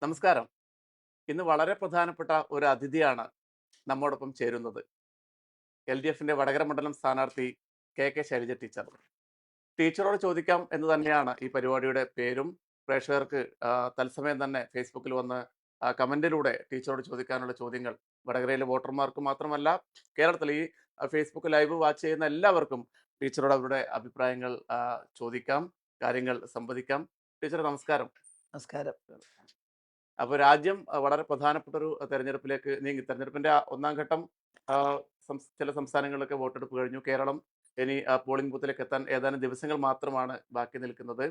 നമസ്കാരം. ഇന്ന് വളരെ പ്രധാനപ്പെട്ട ഒരു അതിഥിയാണ് നമ്മോടൊപ്പം ചേരുന്നത്. എൽ.ഡി.എഫിന്റെ വടകര മണ്ഡലം സ്ഥാനാർത്ഥി കെ ശൈലജ ടീച്ചർ. ടീച്ചറോട് ചോദിക്കാം എന്ന് തന്നെയാണ് ഈ പരിപാടിയുടെ പേരും. പ്രേക്ഷകർക്ക് തത്സമയം തന്നെ ഫേസ്ബുക്കിൽ വന്ന് കമന്റിലൂടെ ടീച്ചറോട് ചോദിക്കാനുള്ള ചോദ്യങ്ങൾ വടകരയിലെ വോട്ടർമാർക്ക് മാത്രമല്ല, കേരളത്തിൽ ഈ ഫേസ്ബുക്ക് ലൈവ് വാച്ച് ചെയ്യുന്ന എല്ലാവർക്കും ടീച്ചറോട് അവരുടെ അഭിപ്രായങ്ങൾ ചോദിക്കാം, കാര്യങ്ങൾ സംവദിക്കാം. ടീച്ചർ നമസ്കാരം. നമസ്കാരം. അപ്പോൾ രാജ്യം വളരെ പ്രധാനപ്പെട്ട ഒരു തെരഞ്ഞെടുപ്പിലേക്ക് നീങ്ങി. തെരഞ്ഞെടുപ്പിന്റെ ഒന്നാം ഘട്ടം ചില സംസ്ഥാനങ്ങളിലൊക്കെ വോട്ടെടുപ്പ് കഴിഞ്ഞു. കേരളം ഇനി പോളിംഗ് ബൂത്തിലേക്ക് എത്താൻ ഏതാനും ദിവസങ്ങൾ മാത്രമാണ് ബാക്കി നിൽക്കുന്നത്.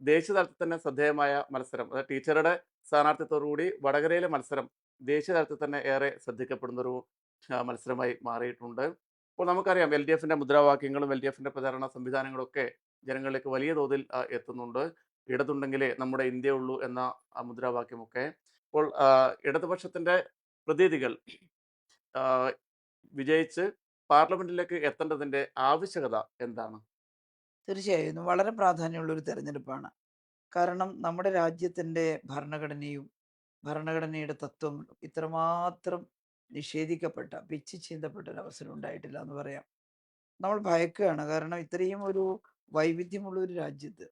ദേശീയ തലത്തിൽ തന്നെ ശ്രദ്ധേയമായ മത്സരം, അതായത് ടീച്ചറുടെ സ്ഥാനാർത്ഥിത്വത്തോടുകൂടി വടകരയിലെ മത്സരം ദേശീയ തലത്തിൽ തന്നെ ഏറെ ശ്രദ്ധിക്കപ്പെടുന്ന ഒരു മത്സരമായി മാറിയിട്ടുണ്ട്. അപ്പോൾ നമുക്കറിയാം എൽ.ഡി.എഫിന്റെ മുദ്രാവാക്യങ്ങളും എൽ.ഡി.എഫിന്റെ പ്രചാരണ സംവിധാനങ്ങളൊക്കെ ജനങ്ങളിലേക്ക് വലിയ തോതിൽ എത്തുന്നുണ്ട്. ഇടതുണ്ടെങ്കിലേ നമ്മുടെ ഇന്ത്യ ഉള്ളൂ എന്ന മുദ്രാവാക്യമൊക്കെ. അപ്പോൾ ഇടതുപക്ഷത്തിന്റെ പ്രതിനിധികൾ വിജയിച്ച് പാർലമെന്റിലേക്ക് എത്തേണ്ടതിന്റെ ആവശ്യകത എന്താണ്? തീർച്ചയായും വളരെ പ്രാധാന്യമുള്ളൊരു തെരഞ്ഞെടുപ്പാണ്. കാരണം നമ്മുടെ രാജ്യത്തിൻ്റെ ഭരണഘടനയുടെ തത്വങ്ങളും ഇത്രമാത്രം നിഷേധിക്കപ്പെട്ട, പിച്ചി ചീന്തപ്പെട്ട ഒരു അവസരം ഉണ്ടായിട്ടില്ല എന്ന് പറയാം. നമ്മൾ ഭയക്കുകയാണ്. കാരണം ഇത്രയും ഒരു വൈവിധ്യമുള്ള ഒരു രാജ്യത്ത്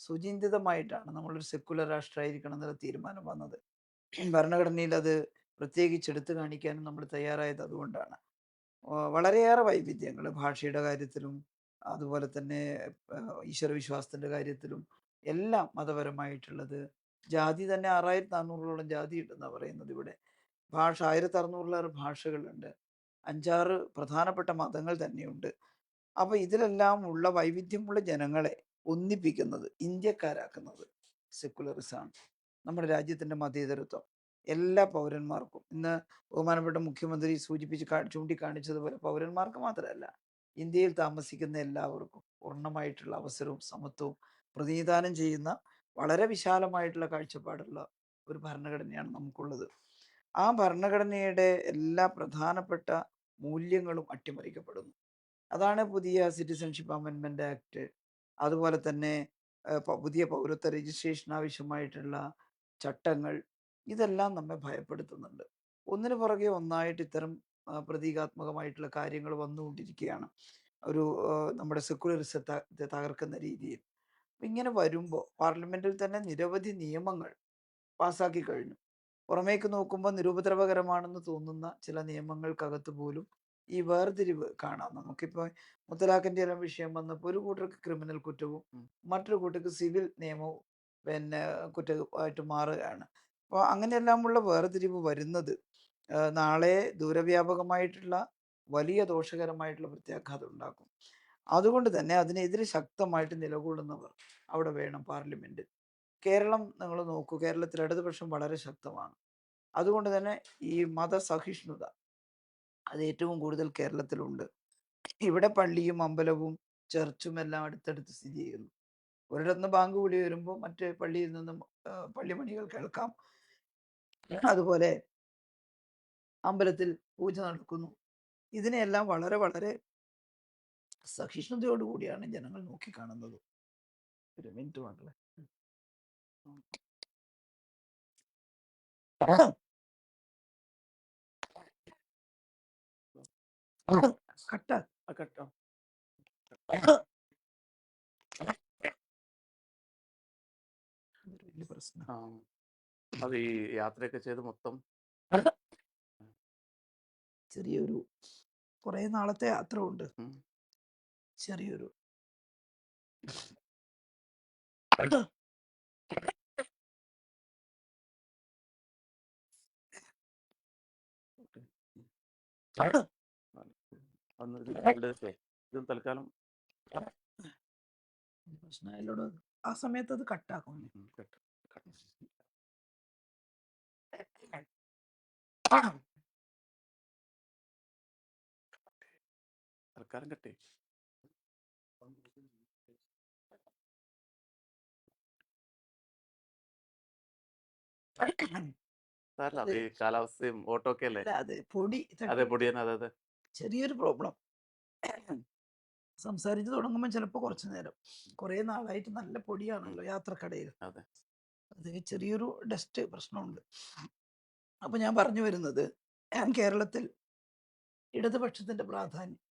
സുചിന്തിതമായിട്ടാണ് നമ്മളൊരു സെക്കുലർ രാഷ്ട്രമായിരിക്കണം എന്നുള്ള തീരുമാനം വന്നത്. ഭരണഘടനയിൽ അത് പ്രത്യേകിച്ച് എടുത്തു കാണിക്കാനും നമ്മൾ തയ്യാറായത് അതുകൊണ്ടാണ്. വളരെയേറെ വൈവിധ്യങ്ങൾ ഭാഷയുടെ കാര്യത്തിലും അതുപോലെ തന്നെ ഈശ്വരവിശ്വാസത്തിൻ്റെ കാര്യത്തിലും എല്ലാം മതപരമായിട്ടുള്ളത്. ജാതി തന്നെ 6400ഓളം ജാതി ഉണ്ടെന്നാണ് പറയുന്നത് ഇവിടെ. 1600-ലേറെ ഭാഷകളുണ്ട്. 5-6 പ്രധാനപ്പെട്ട മതങ്ങൾ തന്നെയുണ്ട്. അപ്പോൾ ഇതിലെല്ലാം ഉള്ള വൈവിധ്യമുള്ള ജനങ്ങളെ ഒന്നിപ്പിക്കുന്നത്, ഇന്ത്യക്കാരാക്കുന്നത് സെക്കുലറിസമാണ്. നമ്മുടെ രാജ്യത്തിൻ്റെ മതേതരത്വം എല്ലാ പൗരന്മാർക്കും, ഇന്ന് ബഹുമാനപ്പെട്ട മുഖ്യമന്ത്രി ചൂണ്ടിക്കാണിച്ചതുപോലെ പൗരന്മാർക്ക് മാത്രമല്ല, ഇന്ത്യയിൽ താമസിക്കുന്ന എല്ലാവർക്കും പൂർണ്ണമായിട്ടുള്ള അവസരവും സമത്വവും പ്രതിനിധാനം ചെയ്യുന്ന വളരെ വിശാലമായിട്ടുള്ള കാഴ്ചപ്പാടുള്ള ഒരു ഭരണഘടനയാണ് നമുക്കുള്ളത്. ആ ഭരണഘടനയുടെ എല്ലാ പ്രധാനപ്പെട്ട മൂല്യങ്ങളും അട്ടിമറിക്കപ്പെടുന്നു. അതാണ് പുതിയ സിറ്റിസൺഷിപ്പ് അമെൻമെൻറ്റ് ആക്ട്, അതുപോലെ തന്നെ പുതിയ പൗരത്വ രജിസ്ട്രേഷൻ ആവശ്യമായിട്ടുള്ള ചട്ടങ്ങൾ. ഇതെല്ലാം നമ്മെ ഭയപ്പെടുത്തുന്നുണ്ട്. ഒന്നിനു പുറകെ ഒന്നായിട്ട് ഇത്തരം പ്രതീകാത്മകമായിട്ടുള്ള കാര്യങ്ങൾ വന്നുകൊണ്ടിരിക്കുകയാണ്. ഒരു നമ്മുടെ സെക്കുലറിസത്തെ തകർക്കുന്ന രീതിയിൽ. ഇങ്ങനെ വരുമ്പോൾ പാർലമെന്റിൽ തന്നെ നിരവധി നിയമങ്ങൾ പാസ്സാക്കി കഴിഞ്ഞു. പുറമേക്ക് നോക്കുമ്പോൾ നിരുപദ്രവകരമാണെന്ന് തോന്നുന്ന ചില നിയമങ്ങൾക്കകത്ത് പോലും ഈ വേർതിരിവ് കാണാം. നമുക്കിപ്പോൾ മുത്തലാഖിൻ്റെ എല്ലാം വിഷയം വന്നപ്പോൾ ഒരു കൂട്ടർക്ക് ക്രിമിനൽ കുറ്റവും മറ്റൊരു കൂട്ടർക്ക് സിവിൽ നിയമവും കുറ്റമായിട്ട് മാറുകയാണ്. അപ്പോൾ അങ്ങനെയെല്ലാമുള്ള വേർതിരിവ് വരുന്നത് നാളെ ദൂരവ്യാപകമായിട്ടുള്ള വലിയ ദോഷകരമായിട്ടുള്ള പ്രത്യാഘാതം ഉണ്ടാക്കും. അതുകൊണ്ട് തന്നെ അതിനെതിരെ ശക്തമായിട്ട് നിലകൊള്ളുന്നവർ അവിടെ വേണം പാർലമെന്റിൽ. കേരളം നിങ്ങൾ നോക്കൂ, കേരളത്തിൽ ഇടതുപക്ഷം വളരെ ശക്തമാണ്. അതുകൊണ്ട് തന്നെ ഈ മതസഹിഷ്ണുത അത് ഏറ്റവും കൂടുതൽ കേരളത്തിലുണ്ട്. ഇവിടെ പള്ളിയും അമ്പലവും ചർച്ചും എല്ലാം അടുത്തടുത്ത് സ്ഥിതി ചെയ്യുന്നു. ഒരിടത്തുനിന്ന് ബാങ്ക് വിളി വരുമ്പോൾ മറ്റേ പള്ളിയിൽ നിന്നും പള്ളിമണികൾ കേൾക്കാം. അതുപോലെ അമ്പലത്തിൽ പൂജ നടക്കുന്നു. ഇതിനെല്ലാം വളരെ വളരെ സഹിഷ്ണുതയോടുകൂടിയാണ് ജനങ്ങൾ നോക്കിക്കാണുന്നത്. ഒരു മിനിറ്റ് മക്കളെ. വലിയ പ്രശ്നം. അത് ഈ യാത്രയൊക്കെ ചെയ്ത് മൊത്തം ചെറിയൊരു കുറെ നാളത്തെ യാത്ര ഉണ്ട്. ചെറിയൊരു തൽക്കാലം പ്രശ്നമായാലോട് ആ സമയത്ത് അത് കട്ടാക്കും. തൽക്കാലം കട്ടേ. അതെ കാലാവസ്ഥയും ഓട്ടോക്കെ അല്ലേ? അതെ പൊടി അതെ പൊടി തന്നെ. അതെ ചെറിയൊരു പ്രോബ്ലം. സംസാരിച്ച് തുടങ്ങുമ്പോൾ ചിലപ്പോൾ കുറച്ച് നേരം, കുറേ നാളായിട്ട് നല്ല ഉം. പൊടിയാണല്ലോ യാത്രക്കിടയിൽ, അതെ. അത് ചെറിയൊരു ഡസ്റ്റ് പ്രശ്നമുണ്ട്. അപ്പോൾ ഞാൻ പറഞ്ഞു വരുന്നത്, കേരളത്തിൽ ഇടതുപക്ഷത്തിന്റെ പ്രാധാന്യം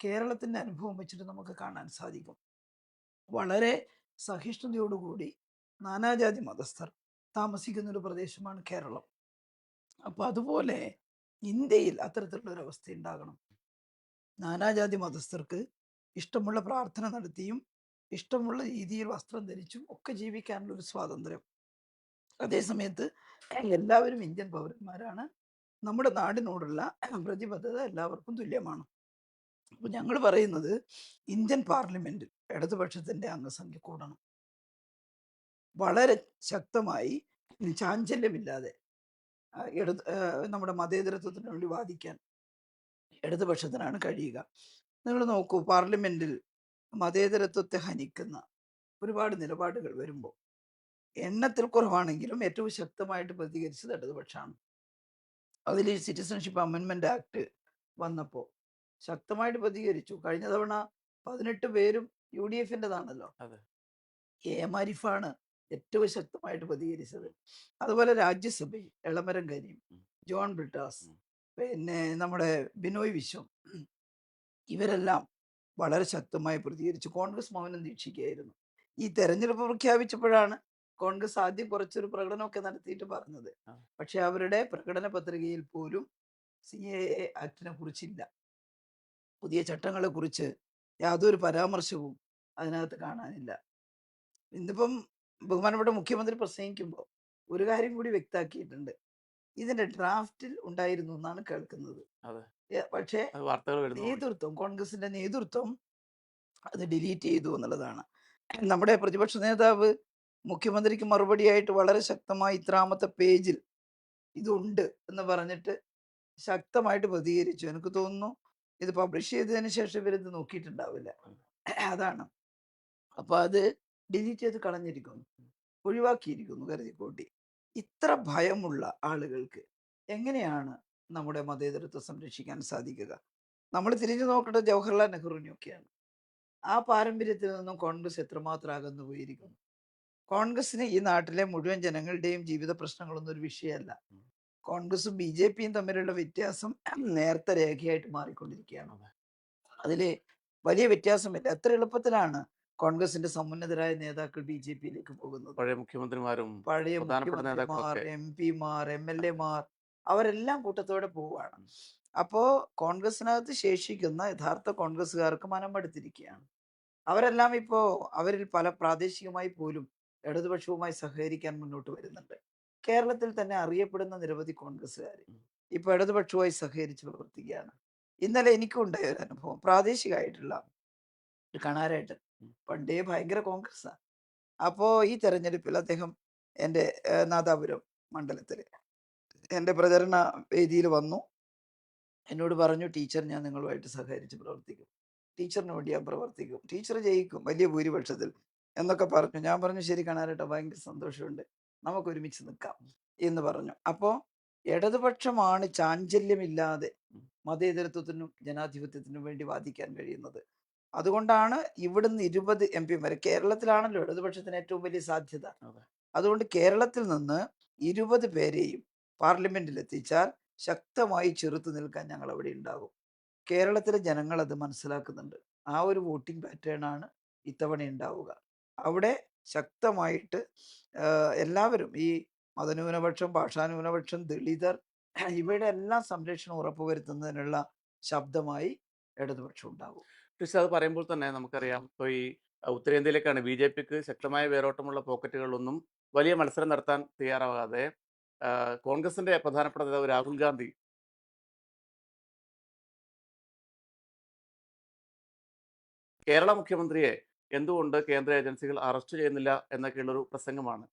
കേരളത്തിന്റെ അനുഭവം വെച്ചിട്ട് നമുക്ക് കാണാൻ സാധിക്കും. വളരെ സഹിഷ്ണുതയോടുകൂടി നാനാജാതി മതസ്ഥർ താമസിക്കുന്ന ഒരു പ്രദേശമാണ് കേരളം. അപ്പോൾ അതുപോലെ ഇന്ത്യയിൽ അത്തരത്തിലുള്ള ഒരു അവസ്ഥ ഉണ്ടാകണം. നാനാജാതി മതസ്ഥർക്ക് ഇഷ്ടമുള്ള പ്രാർത്ഥന നടത്തിയും ഇഷ്ടമുള്ള രീതിയിൽ വസ്ത്രം ധരിച്ചും ഒക്കെ ജീവിക്കാനുള്ള ഒരു സ്വാതന്ത്ര്യം. അതേസമയത്ത് എല്ലാവരും ഇന്ത്യൻ പൗരന്മാരാണ്. നമ്മുടെ നാടിനോടുള്ള പ്രതിബദ്ധത എല്ലാവർക്കും തുല്യമാണ്. അപ്പോൾ ഞങ്ങൾ പറയുന്നത്, ഇന്ത്യൻ പാർലമെന്റിൽ ഇടതുപക്ഷത്തിന്റെ അംഗസംഖ്യ കൂടണം. വളരെ ശക്തമായി ചാഞ്ചല്യമില്ലാതെ നമ്മുടെ മതേതരത്വത്തിന് വേണ്ടി വാദിക്കാൻ ഇടതുപക്ഷത്തിനാണ് കഴിയുക. നിങ്ങൾ നോക്കൂ, പാർലമെന്റിൽ മതേതരത്വത്തെ ഹനിക്കുന്ന ഒരുപാട് നിലപാടുകൾ വരുമ്പോൾ എണ്ണത്തിൽ കുറവാണെങ്കിലും ഏറ്റവും ശക്തമായിട്ട് പ്രതികരിച്ചത് ഇടതുപക്ഷമാണ്. അതിൽ ഈ സിറ്റിസൺഷിപ്പ് അമെൻമെന്റ് ആക്ട് വന്നപ്പോൾ ശക്തമായിട്ട് പ്രതികരിച്ചു. കഴിഞ്ഞ തവണ 18 പേരും UDF-ൻ്റെതാണല്ലോ. അതെ. AM ആരിഫാണ് ഏറ്റവും ശക്തമായിട്ട് പ്രതികരിച്ചത്. അതുപോലെ രാജ്യസഭയിൽ എളമരം കരീം, ഉം. ജോൺ ബ്രിട്ടാസ്, ഉം. പിന്നെ നമ്മുടെ ബിനോയ് വിശ്വം, ഇവരെല്ലാം വളരെ ശക്തമായി പ്രതികരിച്ചു. കോൺഗ്രസ് മൗനം ദീക്ഷിക്കുകയായിരുന്നു. ഈ തെരഞ്ഞെടുപ്പ് പ്രഖ്യാപിച്ചപ്പോഴാണ് കോൺഗ്രസ് ആദ്യം കുറച്ചൊരു പ്രകടനമൊക്കെ നടത്തിയിട്ട് പറഞ്ഞത്. ആ. പക്ഷെ അവരുടെ പ്രകടന പത്രികയിൽ പോലും CAA ആക്ടിനെ കുറിച്ചില്ല. പുതിയ ചട്ടങ്ങളെ കുറിച്ച് യാതൊരു പരാമർശവും അതിനകത്ത് കാണാനില്ല. ഇന്നിപ്പം ബഹുമാനപ്പെട്ട മുഖ്യമന്ത്രി പ്രസംഗിക്കുമ്പോൾ ഒരു കാര്യം കൂടി വ്യക്തമാക്കിയിട്ടുണ്ട്. ഇതിന്റെ ഡ്രാഫ്റ്റിൽ ഉണ്ടായിരുന്നു എന്നാണ് കേൾക്കുന്നത്. അതെ. പക്ഷേ അത് വാർത്തകൾ വരുന്നു. കോൺഗ്രസിന്റെ നേതൃത്വം അത് ഡിലീറ്റ് ചെയ്തു എന്നുള്ളതാണ്. നമ്മുടെ പ്രതിപക്ഷ നേതാവ് മുഖ്യമന്ത്രിക്ക് മറുപടിയായിട്ട് വളരെ ശക്തമായി ഇത്രാമത്തെ പേജിൽ ഇതുണ്ട് എന്ന് പറഞ്ഞിട്ട് ശക്തമായിട്ട് പ്രതികരിച്ചു. എനിക്ക് തോന്നുന്നു ഇത് പബ്ലിഷ് ചെയ്തതിന് ശേഷം ഇവരിത് നോക്കിയിട്ടുണ്ടാവില്ല. അതാണ്. അപ്പൊ അത് ഡിലീറ്റ് ചെയ്ത് കളഞ്ഞിരിക്കുന്നു, ഒഴിവാക്കിയിരിക്കുന്നു കരുതിക്കൂട്ടി. ഇത്ര ഭയമുള്ള ആളുകൾക്ക് എങ്ങനെയാണ് നമ്മുടെ മതേതരത്വം സംരക്ഷിക്കാൻ സാധിക്കുക? നമ്മൾ തിരിഞ്ഞു നോക്കേണ്ടത് ജവഹർലാൽ നെഹ്റുവിനെയൊക്കെയാണ്. ആ പാരമ്പര്യത്തിൽ നിന്നും കോൺഗ്രസ് എത്രമാത്രം അകന്നു പോയിരിക്കുന്നു. കോൺഗ്രസിന് ഈ നാട്ടിലെ മുഴുവൻ ജനങ്ങളുടെയും ജീവിത പ്രശ്നങ്ങളൊന്നും ഒരു വിഷയമല്ല. ഉം. കോൺഗ്രസും BJP-യും തമ്മിലുള്ള വ്യത്യാസം നേർത്ത രേഖയായിട്ട് മാറിക്കൊണ്ടിരിക്കുകയാണ്. അതെ. അതിൽ വലിയ വ്യത്യാസമില്ല. എത്ര എളുപ്പത്തിലാണ് കോൺഗ്രസിന്റെ സമുന്നതരായ നേതാക്കൾ BJP-യിലേക്ക് പോകുന്നത്. പഴയ മുഖ്യമന്ത്രിമാരും പഴയ പ്രധാനപ്പെട്ട മുഖ്യമന്ത്രിമാർ, നേതാക്കളൊക്കെ. MP-മാർ, MLA-മാർ അവരെല്ലാം കൂട്ടത്തോടെ പോവുകയാണ്. ഉം. അപ്പോ കോൺഗ്രസിനകത്ത് ശേഷിക്കുന്ന യഥാർത്ഥ കോൺഗ്രസ്സുകാർക്ക് മനം മടുത്തിരിക്കുകയാണ്. അവരെല്ലാം ഇപ്പോ അവരിൽ പല പ്രാദേശികമായി പോലും ഇടതുപക്ഷവുമായി സഹകരിക്കാൻ മുന്നോട്ട് വരുന്നുണ്ട്. കേരളത്തിൽ തന്നെ അറിയപ്പെടുന്ന നിരവധി കോൺഗ്രസ്സുകാർ ഉം. ഇപ്പൊ ഇടതുപക്ഷവുമായി സഹകരിച്ച് പ്രവർത്തിക്കുകയാണ്. ഇന്നലെ എനിക്കും ഉണ്ടായ ഒരു അനുഭവം, പ്രാദേശികമായിട്ടുള്ള ഒരു കണാരേട്ടൻ ഉം. പണ്ടേ ഭയങ്കര കോൺഗ്രസ്സാ. അപ്പോ ഈ തെരഞ്ഞെടുപ്പിൽ അദ്ദേഹം എൻ്റെ നാദാപുരം മണ്ഡലത്തിൽ എൻ്റെ പ്രചരണ വേദിയിൽ വന്നു. എന്നോട് പറഞ്ഞു, ടീച്ചർ ഞാൻ നിങ്ങളുമായിട്ട് സഹകരിച്ച് പ്രവർത്തിക്കും, ടീച്ചറിന് വേണ്ടി ഞാൻ പ്രവർത്തിക്കും, ടീച്ചർ ജയിക്കും വലിയ ഭൂരിപക്ഷത്തിൽ എന്നൊക്കെ പറഞ്ഞു. ഞാൻ പറഞ്ഞു, ശരി കണാരേട്ടാ, ഭയങ്കര സന്തോഷമുണ്ട്, നമുക്ക് ഒരുമിച്ച് നിൽക്കാം എന്ന് പറഞ്ഞു. അപ്പോൾ ഇടതുപക്ഷമാണ് ചാഞ്ചല്യമില്ലാതെ ഉം. മതേതരത്വത്തിനും ജനാധിപത്യത്തിനും വേണ്ടി വാദിക്കാൻ കഴിയുന്നത്. അതുകൊണ്ടാണ് ഇവിടുന്ന് 20 MP വരെ, കേരളത്തിലാണല്ലോ ഇടതുപക്ഷത്തിന് ഏറ്റവും വലിയ സാധ്യത. അതെ. അതുകൊണ്ട് കേരളത്തിൽ നിന്ന് 20 പേരെയും പാർലമെന്റിൽ എത്തിച്ചാൽ ശക്തമായി ചെറുത്തു നിൽക്കാൻ ഞങ്ങൾ അവിടെ ഉണ്ടാകും. കേരളത്തിലെ ജനങ്ങൾ അത് മനസ്സിലാക്കുന്നുണ്ട്. ആ ഒരു വോട്ടിംഗ് പാറ്റേൺ ആണ് ഇത്തവണ ഉണ്ടാവുക. അവിടെ ശക്തമായിട്ട് എല്ലാവരും, ഈ മതന്യൂനപക്ഷം, ഭാഷാന്യൂനപക്ഷം, ദളിതർ, ഇവയുടെ എല്ലാം സംരക്ഷണം ഉറപ്പുവരുത്തുന്നതിനുള്ള ശബ്ദമായി ഇടതുപക്ഷം ഉണ്ടാകും. പക്ഷെ അത് പറയുമ്പോൾ തന്നെ നമുക്കറിയാം, ഇപ്പോൾ ഈ ഉത്തരേന്ത്യയിലേക്കാണ് BJP-ക്ക് ശക്തമായ വേരോട്ടമുള്ള പോക്കറ്റുകളിലൊന്നും വലിയ മത്സരം നടത്താൻ തയ്യാറാവാതെ കോൺഗ്രസിന്റെ പ്രധാനപ്പെട്ട നേതാവ് രാഹുൽ ഗാന്ധി കേരള മുഖ്യമന്ത്രിയെ എന്തുകൊണ്ട് കേന്ദ്ര ഏജൻസികൾ അറസ്റ്റ് ചെയ്യുന്നില്ല എന്നൊക്കെയുള്ളൊരു പ്രസംഗമാണ്.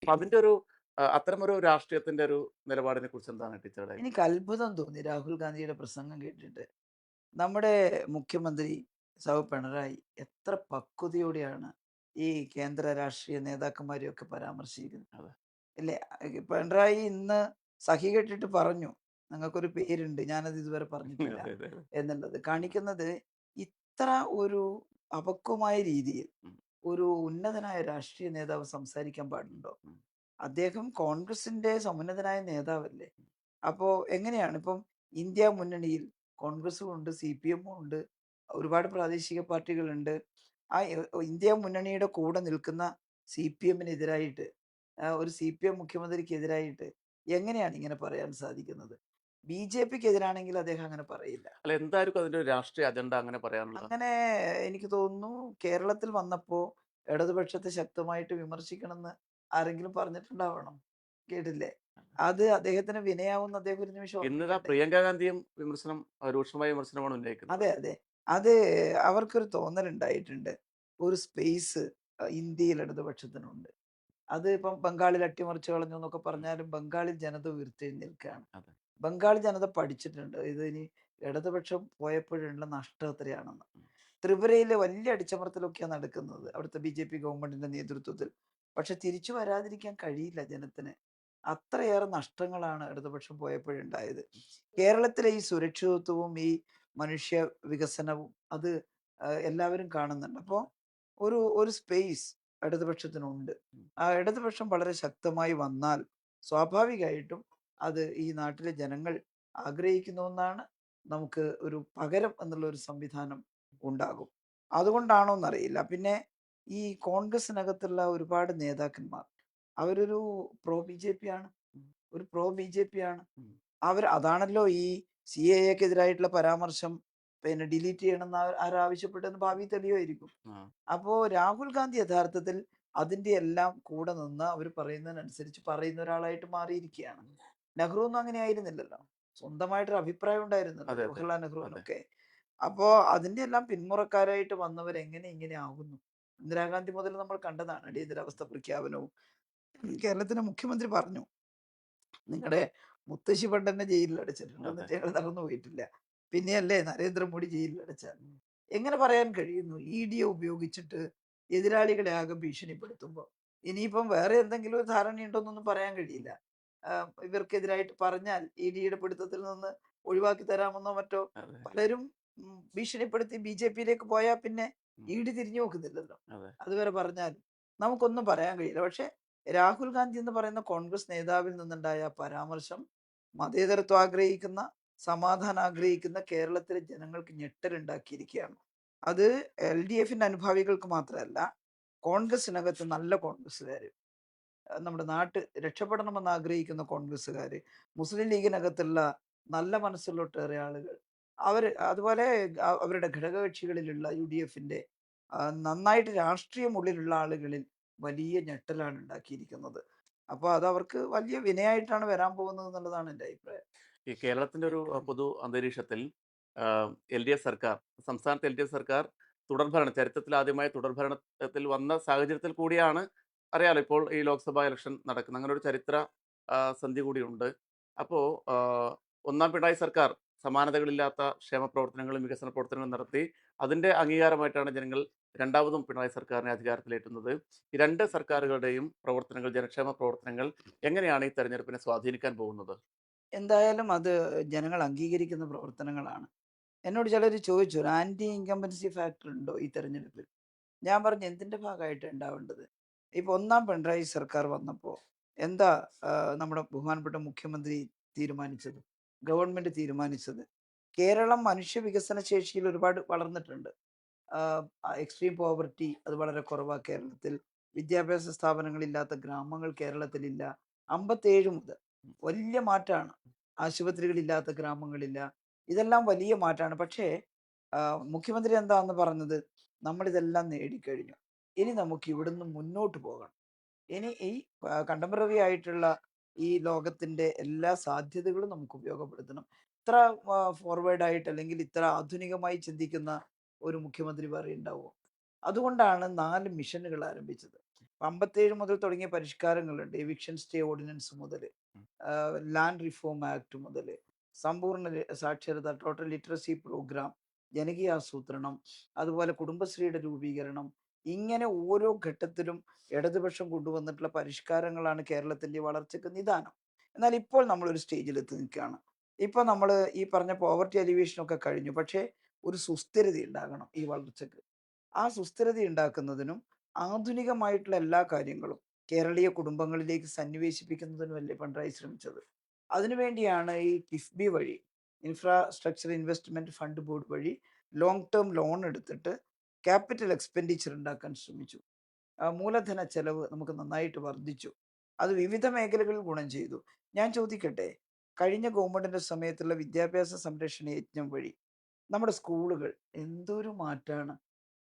അപ്പൊ അതിന്റെ ഒരു അത്തരമൊരു രാഷ്ട്രീയത്തിന്റെ ഒരു നിലപാടിനെ കുറിച്ച് എന്താണ് ടീച്ചറുടെ? എനിക്ക് അത്ഭുതം തോന്നി രാഹുൽ ഗാന്ധിയുടെ പ്രസംഗം കേട്ടിട്ട്. നമ്മുടെ മുഖ്യമന്ത്രി പിണറായി എത്ര പക്വതയോടെയാണ് ഈ കേന്ദ്ര രാഷ്ട്രീയ നേതാക്കന്മാരെയൊക്കെ പരാമർശിക്കുന്നത്. അതെ. ഇല്ലേ? പിണറായി ഇന്ന് സഹി കെട്ടിട്ട് പറഞ്ഞു, നിങ്ങൾക്കൊരു പേരുണ്ട്, ഞാനത് ഇതുവരെ പറഞ്ഞിട്ടില്ല അതെ, അതെ, അതെ. എന്നുള്ളത് കാണിക്കുന്നത്. ഇത്ര ഒരു അപക്വമായ രീതിയിൽ ഉം, ഒരു ഉന്നതനായ രാഷ്ട്രീയ നേതാവ് സംസാരിക്കാൻ പാടുണ്ടോ? ഉം, അദ്ദേഹം കോൺഗ്രസിന്റെ സമുന്നതനായ നേതാവല്ലേ. അപ്പോ എങ്ങനെയാണ് ഇപ്പം ഇന്ത്യ മുന്നണിയിൽ കോൺഗ്രസും ഉണ്ട്, സിപിഎമ്മും ഉണ്ട്, ഒരുപാട് പ്രാദേശിക പാർട്ടികളുണ്ട്. ആ ഇന്ത്യ മുന്നണിയുടെ കൂടെ നിൽക്കുന്ന സിപിഎമ്മിനെതിരായിട്ട്, ഒരു സിപിഎം മുഖ്യമന്ത്രിക്കെതിരായിട്ട് എങ്ങനെയാണ് ഇങ്ങനെ പറയാൻ സാധിക്കുന്നത്? ബിജെപിക്ക് എതിരാണെങ്കിൽ അദ്ദേഹം അങ്ങനെ പറയില്ല. അല്ല, എന്തായിരിക്കും അതിന്റെ ഒരു രാഷ്ട്രീയ അജണ്ട അങ്ങനെ പറയാനുള്ളത്? അങ്ങനെ എനിക്ക് തോന്നുന്നു കേരളത്തിൽ വന്നപ്പോ ഇടതുപക്ഷത്തെ ശക്തമായിട്ട് വിമർശിക്കണമെന്ന് ആരെങ്കിലും പറഞ്ഞിട്ടുണ്ടാവണം. കേട്ടില്ലേ? അത് അദ്ദേഹത്തിന് വിനയാവുമെന്ന് അദ്ദേഹം ഒരു നിമിഷം ഇന്നിതാ ഓർമ്മിക്കണ്ടേ? പ്രിയങ്ക ഗാന്ധിയും രൂക്ഷമായ വിമർശനമാണ് ഉന്നയിക്കുന്നത്. അതെ, അതെ. അത് അവർക്കൊരു തോന്നലുണ്ടായിട്ടുണ്ട്. ഒരു സ്പേസ് ഇന്ത്യയിൽ ഇടതുപക്ഷത്തിനുണ്ട്. അത് ഇപ്പം ബംഗാളിൽ അട്ടിമറിച്ച് കളഞ്ഞു എന്നൊക്കെ ഉം, പറഞ്ഞാലും ബംഗാളിൽ ജനത ഉയർത്തെഴുന്നേൽക്കുകയാണ്. അതെ. ബംഗാൾ ജനത പഠിച്ചിട്ടുണ്ട്. ഇതിനി ഇടതുപക്ഷം പോയപ്പോഴുള്ള നഷ്ടം എത്രയാണെന്ന്. ഉം, ത്രിപുരയില് വലിയ അടിച്ചമർത്തലൊക്കെയാ നടക്കുന്നത്. അവിടുത്തെ ബിജെപി ഗവൺമെന്റിന്റെ നേതൃത്വത്തിൽ. പക്ഷെ തിരിച്ചു വരാതിരിക്കാൻ കഴിയില്ല ജനത്തിന്. അത്രയേറെ നഷ്ടങ്ങളാണ് ഇടതുപക്ഷം പോയപ്പോഴുണ്ടായത്. കേരളത്തിലെ ഈ സുരക്ഷിതത്വവും ഈ മനുഷ്യ വികസനവും അത് എല്ലാവരും കാണുന്നുണ്ട്. അപ്പോ ഒരു സ്പേസ് ഇടതുപക്ഷത്തിനുണ്ട്. ഉം. ആ ഇടതുപക്ഷം വളരെ ശക്തമായി വന്നാൽ സ്വാഭാവികമായിട്ടും അത് ഈ നാട്ടിലെ ജനങ്ങൾ ആഗ്രഹിക്കുന്ന ഒന്നാണ്. നമുക്ക് ഒരു പകരം എന്നുള്ള ഒരു സംവിധാനം ഉണ്ടാകും. അതുകൊണ്ടാണോന്നറിയില്ല. പിന്നെ ഈ കോൺഗ്രസിനകത്തുള്ള ഒരുപാട് നേതാക്കന്മാർ അവരൊരു പ്രോ ബിജെപി ആണ്. ഉം, ഒരു പ്രോ ബിജെപി ആണ്. ഉം. അതാണല്ലോ ഈ സിഎഎക്കെതിരായിട്ടുള്ള പരാമർശം പിന്നെ ഡിലീറ്റ് ചെയ്യണമെന്ന് ആരാവശ്യപ്പെട്ടതെന്ന് ഭാവി തെളിയുമായിരിക്കും. ആ, അപ്പോ രാഹുൽ ഗാന്ധി യഥാർത്ഥത്തിൽ അതിന്റെ എല്ലാം കൂടെ നിന്ന് അവർ പറയുന്നതിനനുസരിച്ച് പറയുന്ന ഒരാളായിട്ട് മാറിയിരിക്കുകയാണ്. നെഹ്റു ഒന്നും അങ്ങനെ ആയിരുന്നില്ലല്ലോ. സ്വന്തമായിട്ടൊരു അഭിപ്രായം ഉണ്ടായിരുന്നല്ലോ അതെ, അതെ, ജവഹർലാൽ അതെ. നെഹ്റുവിനൊക്കെ. അപ്പോ അതിന്റെ എല്ലാം പിന്മുറക്കാരായിട്ട് വന്നവർ എങ്ങനെ ഇങ്ങനെ ആകുന്നു? ഇന്ദിരാഗാന്ധി മുതൽ നമ്മൾ കണ്ടതാണ് അടിയന്തരാവസ്ഥ പ്രഖ്യാപനവും. കേരളത്തിന്റെ മുഖ്യമന്ത്രി പറഞ്ഞു, നിങ്ങളുടെ മുത്തശ്ശി പണ്ടെന്നെ ജയിലിൽ അടച്ചിട്ടുണ്ട്. അതെ. എന്നിട്ട് ഞങ്ങൾ നടന്നു പോയിട്ടില്ല. പിന്നെയല്ലേ നരേന്ദ്രമോദി ജയിലിൽ അടച്ചാൽ. ഉം, എങ്ങനെ പറയാൻ കഴിയുന്നു? ഇഡിയെ ഉപയോഗിച്ചിട്ട് എതിരാളികളെ ആകെ ഭീഷണിപ്പെടുത്തുമ്പോൾ. ഇനിയിപ്പം വേറെ എന്തെങ്കിലും ഒരു ധാരണയുണ്ടോന്നൊന്നും പറയാൻ ഉം, കഴിയില്ല. ഇവർക്കെതിരായിട്ട് പറഞ്ഞാൽ ഇഡിയുടെ പിടുത്തത്തിൽ നിന്ന് ഒഴിവാക്കി തരാമെന്നോ മറ്റോ അതെ. പലരും ഭീഷണിപ്പെടുത്തി ബിജെപിയിലേക്ക് പോയാൽ പിന്നെ ഉം, ഇഡി തിരിഞ്ഞു നോക്കുന്നില്ലല്ലോ. അതെ. അതുവരെ പറഞ്ഞാലും നമുക്കൊന്നും പറയാൻ കഴിയില്ല. പക്ഷെ രാഹുൽ ഗാന്ധി എന്ന് പറയുന്ന കോൺഗ്രസ് നേതാവിൽ നിന്നുണ്ടായ പരാമർശം മതേതരത്വം ആഗ്രഹിക്കുന്ന, സമാധാനം ആഗ്രഹിക്കുന്ന കേരളത്തിലെ ജനങ്ങൾക്ക് ഞെട്ടലുണ്ടാക്കിയിരിക്കുകയാണ്. അത് എൽഡിഎഫിന്റെ അനുഭാവികൾക്ക് മാത്രമല്ല, കോൺഗ്രസിനകത്ത് നല്ല കോൺഗ്രസ്സുകാര്, നമ്മുടെ നാട്ട് രക്ഷപ്പെടണമെന്ന് ആഗ്രഹിക്കുന്ന കോൺഗ്രസ്സുകാര്, മുസ്ലിം ലീഗിനകത്തുള്ള നല്ല മനസ്സുള്ള ഒട്ടേറെ ആളുകൾ, അവര് അതുപോലെ അവരുടെ ഘടകകക്ഷികളിലുള്ള യുഡിഎഫിന്റെ നന്നായിട്ട് രാഷ്ട്രീയം ഉള്ളിലുള്ള ആളുകളിൽ വലിയ ഞെട്ടലാണ് ഉണ്ടാക്കിയിരിക്കുന്നത്. അപ്പൊ അതവർക്ക് വലിയ വിനയായിട്ടാണ് വരാൻ പോകുന്നത് എന്നുള്ളതാണ് എൻ്റെ അഭിപ്രായം. ഈ കേരളത്തിന്റെ ഒരു പൊതു അന്തരീക്ഷത്തിൽ എൽ.ഡി.എഫ് സർക്കാർ, സംസ്ഥാനത്ത് എൽ.ഡി.എഫ് സർക്കാർ ചരിത്രത്തിൽ ആദ്യമായി തുടർഭരണത്തിൽ വന്ന സാഹചര്യത്തിൽ കൂടിയാണ്, അറിയാലോ ഇപ്പോൾ ഈ ലോക്സഭാ ഇലക്ഷൻ നടക്കുന്നത്. അങ്ങനെ ഒരു ചരിത്ര സന്ധി കൂടിയുണ്ട്. അപ്പോ ഒന്നാം പിണറായി സർക്കാർ സമാനതകളില്ലാത്ത ക്ഷേമ പ്രവർത്തനങ്ങളും വികസന പ്രവർത്തനങ്ങളും നടത്തി. അതിന്റെ അംഗീകാരമായിട്ടാണ് ജനങ്ങൾ രണ്ടാമതും പിണറായി സർക്കാരിനെ അധികാരത്തിലേറ്റുന്നത്. ഈ രണ്ട് സർക്കാരുകളുടെയും പ്രവർത്തനങ്ങൾ, ജനക്ഷേമ പ്രവർത്തനങ്ങൾ എങ്ങനെയാണ് ഈ തെരഞ്ഞെടുപ്പിനെ സ്വാധീനിക്കാൻ പോകുന്നത്? എന്തായാലും അത് ജനങ്ങൾ അംഗീകരിക്കുന്ന പ്രവർത്തനങ്ങളാണ്. എന്നോട് ചിലർ ചോദിച്ചു, ഒരു ആന്റി ഇൻകംബൻസി ഫാക്ടർ ഉണ്ടോ ഈ തെരഞ്ഞെടുപ്പിൽ? ഞാൻ പറഞ്ഞു, എന്തിന്റെ ഭാഗമായിട്ടാ ഉണ്ടാവേണ്ടത്? ഇപ്പൊ ഒന്നാം പിണറായി സർക്കാർ വന്നപ്പോ എന്താ നമ്മുടെ ബഹുമാനപ്പെട്ട മുഖ്യമന്ത്രി തീരുമാനിച്ചത്? ഗവൺമെന്റ് തീരുമാനിച്ചത്? കേരളം മനുഷ്യ വികസന ശേഷിയിൽ ഒരുപാട് വളർന്നിട്ടുണ്ട്. എക്സ്ട്രീം പോവർട്ടി അത് വളരെ കുറവാ കേരളത്തിൽ. വിദ്യാഭ്യാസ സ്ഥാപനങ്ങളില്ലാത്ത ഗ്രാമങ്ങൾ കേരളത്തിലില്ല. 57 മുതൽ വലിയ മാറ്റാണ്. ആശുപത്രികളില്ലാത്ത ഗ്രാമങ്ങളില്ല. ഇതെല്ലാം വലിയ മാറ്റാണ്. പക്ഷേ മുഖ്യമന്ത്രി എന്താന്ന് പറഞ്ഞത്? നമ്മളിതെല്ലാം നേടിക്കഴിഞ്ഞു. ഇനി നമുക്ക് ഇവിടുന്ന് മുന്നോട്ട് പോകണം. ഇനി ഈ കണ്ടംപററി ആയിട്ടുള്ള ഈ ലോകത്തിന്റെ എല്ലാ സാധ്യതകളും നമുക്ക് ഉപയോഗപ്പെടുത്തണം. ഇത്ര ഫോർവേഡ് ആയിട്ട് അല്ലെങ്കിൽ ഇത്ര ആധുനികമായി ചിന്തിക്കുന്ന ഒരു മുഖ്യമന്ത്രി വേറെ ഉണ്ടാവുമോ? അതുകൊണ്ടാണ് 4 മിഷനുകൾ ആരംഭിച്ചത്. 57 മുതൽ തുടങ്ങിയ പരിഷ്കാരങ്ങളുണ്ട്. എവിക്ഷൻ സ്റ്റേ ഓർഡിനൻസ് മുതല്, ഉം. ലാൻഡ് റിഫോം ആക്ട് മുതല്, സമ്പൂർണ്ണ സാക്ഷരത, ടോട്ടൽ ലിറ്ററസി പ്രോഗ്രാം, ജനകീയാസൂത്രണം, അതുപോലെ കുടുംബശ്രീയുടെ രൂപീകരണം, ഇങ്ങനെ ഓരോ ഘട്ടത്തിലും ഇടതുപക്ഷം കൊണ്ടുവന്നിട്ടുള്ള പരിഷ്കാരങ്ങളാണ് കേരളത്തിന്റെ വളർച്ചയ്ക്ക് നിദാനം. എന്നാൽ ഇപ്പോൾ നമ്മളൊരു സ്റ്റേജിൽ എത്തി നിൽക്കുകയാണ്. ഇപ്പൊ നമ്മൾ ഈ പറഞ്ഞ പോവർട്ടി അലിവേഷൻ ഒക്കെ കഴിഞ്ഞു. പക്ഷേ ഒരു സുസ്ഥിരത ഉണ്ടാകണം ഈ വളർച്ചയ്ക്ക്. ആ സുസ്ഥിരത ഉണ്ടാക്കുന്നതിനും ആധുനികമായിട്ടുള്ള എല്ലാ കാര്യങ്ങളും കേരളീയ കുടുംബങ്ങളിലേക്ക് സന്നിവേശിപ്പിക്കുന്നതിനുമല്ലേ പിണറായി ശ്രമിച്ചത്. അതിനുവേണ്ടിയാണ് ഈ കിഫ്ബി വഴി, ഇൻഫ്രാസ്ട്രക്ചർ ഇൻവെസ്റ്റ്മെന്റ് ഫണ്ട് ബോർഡ് വഴി ലോങ് ടേം ലോൺ എടുത്തിട്ട് ക്യാപിറ്റൽ എക്സ്പെൻഡിച്ചർ ഉണ്ടാക്കാൻ ശ്രമിച്ചു. മൂലധന ചെലവ് നമുക്ക് നന്നായിട്ട് വർദ്ധിച്ചു. അത് വിവിധ മേഖലകളിൽ ഗുണം ചെയ്തു. ഞാൻ ചോദിക്കട്ടെ, കഴിഞ്ഞ ഗവൺമെന്റിന്റെ സമയത്തുള്ള വിദ്യാഭ്യാസ സംരക്ഷണ യജ്ഞം വഴി നമ്മുടെ സ്കൂളുകൾ എന്തൊരു മാറ്റാണ്!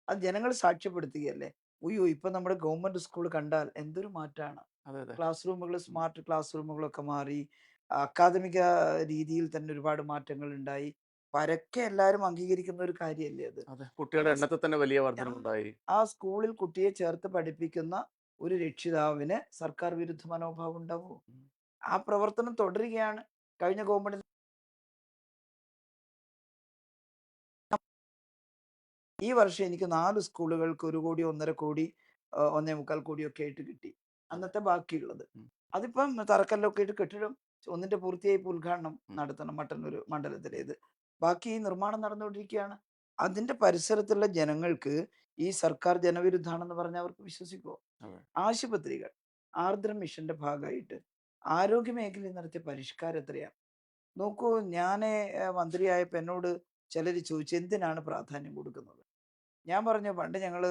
അത് ജനങ്ങൾ സാക്ഷ്യപ്പെടുത്തുകയല്ലേ. ഉയ്യോ, ഇപ്പൊ നമ്മുടെ ഗവൺമെന്റ് സ്കൂൾ കണ്ടാൽ എന്തൊരു മാറ്റാണ്! അതെ, അതെ. ക്ലാസ് റൂമുകൾ ഉം. സ്മാർട്ട് ക്ലാസ് റൂമുകളൊക്കെ മാറി. അക്കാദമിക രീതിയിൽ തന്നെ ഒരുപാട് മാറ്റങ്ങൾ ഉണ്ടായി. പരക്കെ എല്ലാവരും അംഗീകരിക്കുന്ന ഒരു കാര്യമല്ലേ അത്. അതെ. കുട്ടികളുടെ അപ്പൊ എണ്ണത്തിൽ തന്നെ വലിയ ആ വർധനവുണ്ടായി. ആ സ്കൂളിൽ കുട്ടിയെ ചേർത്ത് പഠിപ്പിക്കുന്ന ഒരു രക്ഷിതാവിന് സർക്കാർ വിരുദ്ധ മനോഭാവം ഉണ്ടാവുമോ? ഉം. ആ പ്രവർത്തനം തുടരുകയാണ്. കഴിഞ്ഞ ഗവൺമെന്റ് ഈ വർഷം എനിക്ക് 4 സ്കൂളുകൾക്ക് 1,00,00,000, 1,50,00,000, 1,25,00,00,000 ഒക്കെ ആയിട്ട് കിട്ടി. അതെ. അന്നത്തെ ബാക്കിയുള്ളത്. ഉം. അതിപ്പം തറക്കല്ലൊക്കെ ഇട്ട് കെട്ടിടം ഒന്നിന്റെ പൂർത്തിയായി ഇപ്പൊ ഉദ്ഘാടനം ഉം. നടത്തണം മട്ടന്നൂർ മണ്ഡലത്തിലേത്. ബാക്കി നിർമ്മാണം നടന്നുകൊണ്ടിരിക്കുകയാണ്. അതിന്റെ പരിസരത്തുള്ള ജനങ്ങൾക്ക് ഈ സർക്കാർ ജനവിരുദ്ധാണെന്ന് പറഞ്ഞാൽ അവർക്ക് വിശ്വസിക്കുമോ? അതെ. ആശുപത്രികൾ, ആർദ്രം മിഷന്റെ ഭാഗമായിട്ട് ആരോഗ്യ മേഖലയിൽ നടത്തിയ പരിഷ്കാരം എത്രയാ? നോക്കൂ, ഞാന് മന്ത്രിയായപ്പോ എന്നോട് ചിലര് ചോദിച്ചു എന്തിനാണ് പ്രാധാന്യം കൊടുക്കുന്നത്? ഞാൻ പറഞ്ഞു പണ്ട് ഞങ്ങള്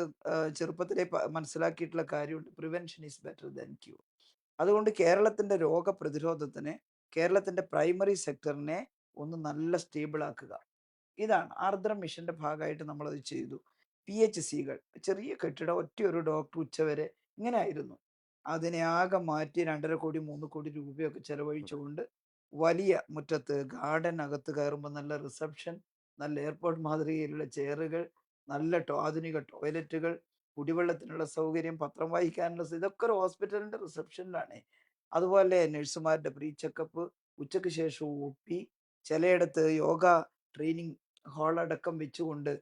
ചെറുപ്പത്തിലേ മനസ്സിലാക്കിയിട്ടുള്ള കാര്യമുണ്ട്. Prevention is better than cure. അതുകൊണ്ട് കേരളത്തിന്റെ രോഗപ്രതിരോധത്തിന്, കേരളത്തിന്റെ പ്രൈമറി സെക്ടറിനെ ഒന്ന് നല്ല സ്റ്റേബിൾ ആക്കുക. ഇതാണ് ആർദ്രം മിഷന്റെ ഭാഗമായിട്ട് നമ്മളത് ചെയ്തു. PHCകൾ, ചെറിയ കെട്ടിടം, ഒറ്റയൊരു ഡോക്ടർ ഉച്ചവരെ, ഇങ്ങനെ ആയിരുന്നു. അതിനെ ആകെ മാറ്റി 2,50,00,000, 3,00,00,000 രൂപയൊക്കെ അതെ. ചെലവഴിച്ചുകൊണ്ട് വലിയ മുറ്റത്ത് ഗാർഡൻ അകത്ത് കയറുമ്പോൾ നല്ല റിസപ്ഷൻ, നല്ല എയർപോർട്ട് മാതൃകയിലുള്ള ചെയറുകൾ, നല്ല ആധുനിക ടോയ്ലറ്റുകൾ, കുടിവെള്ളത്തിനുള്ള സൗകര്യം, പത്രം വായിക്കാനുള്ള ഇതൊക്കെ ഒരു ഹോസ്പിറ്റലിന്റെ റിസപ്ഷനിലാണ്. അതുപോലെ നഴ്സുമാരുടെ പ്രീ ചെക്കപ്പ്, ഉച്ചയ്ക്ക് ശേഷം OP, ചിലയിടത്ത് യോഗ ട്രെയിനിങ് ഹാൾ അടക്കം വെച്ചുകൊണ്ട്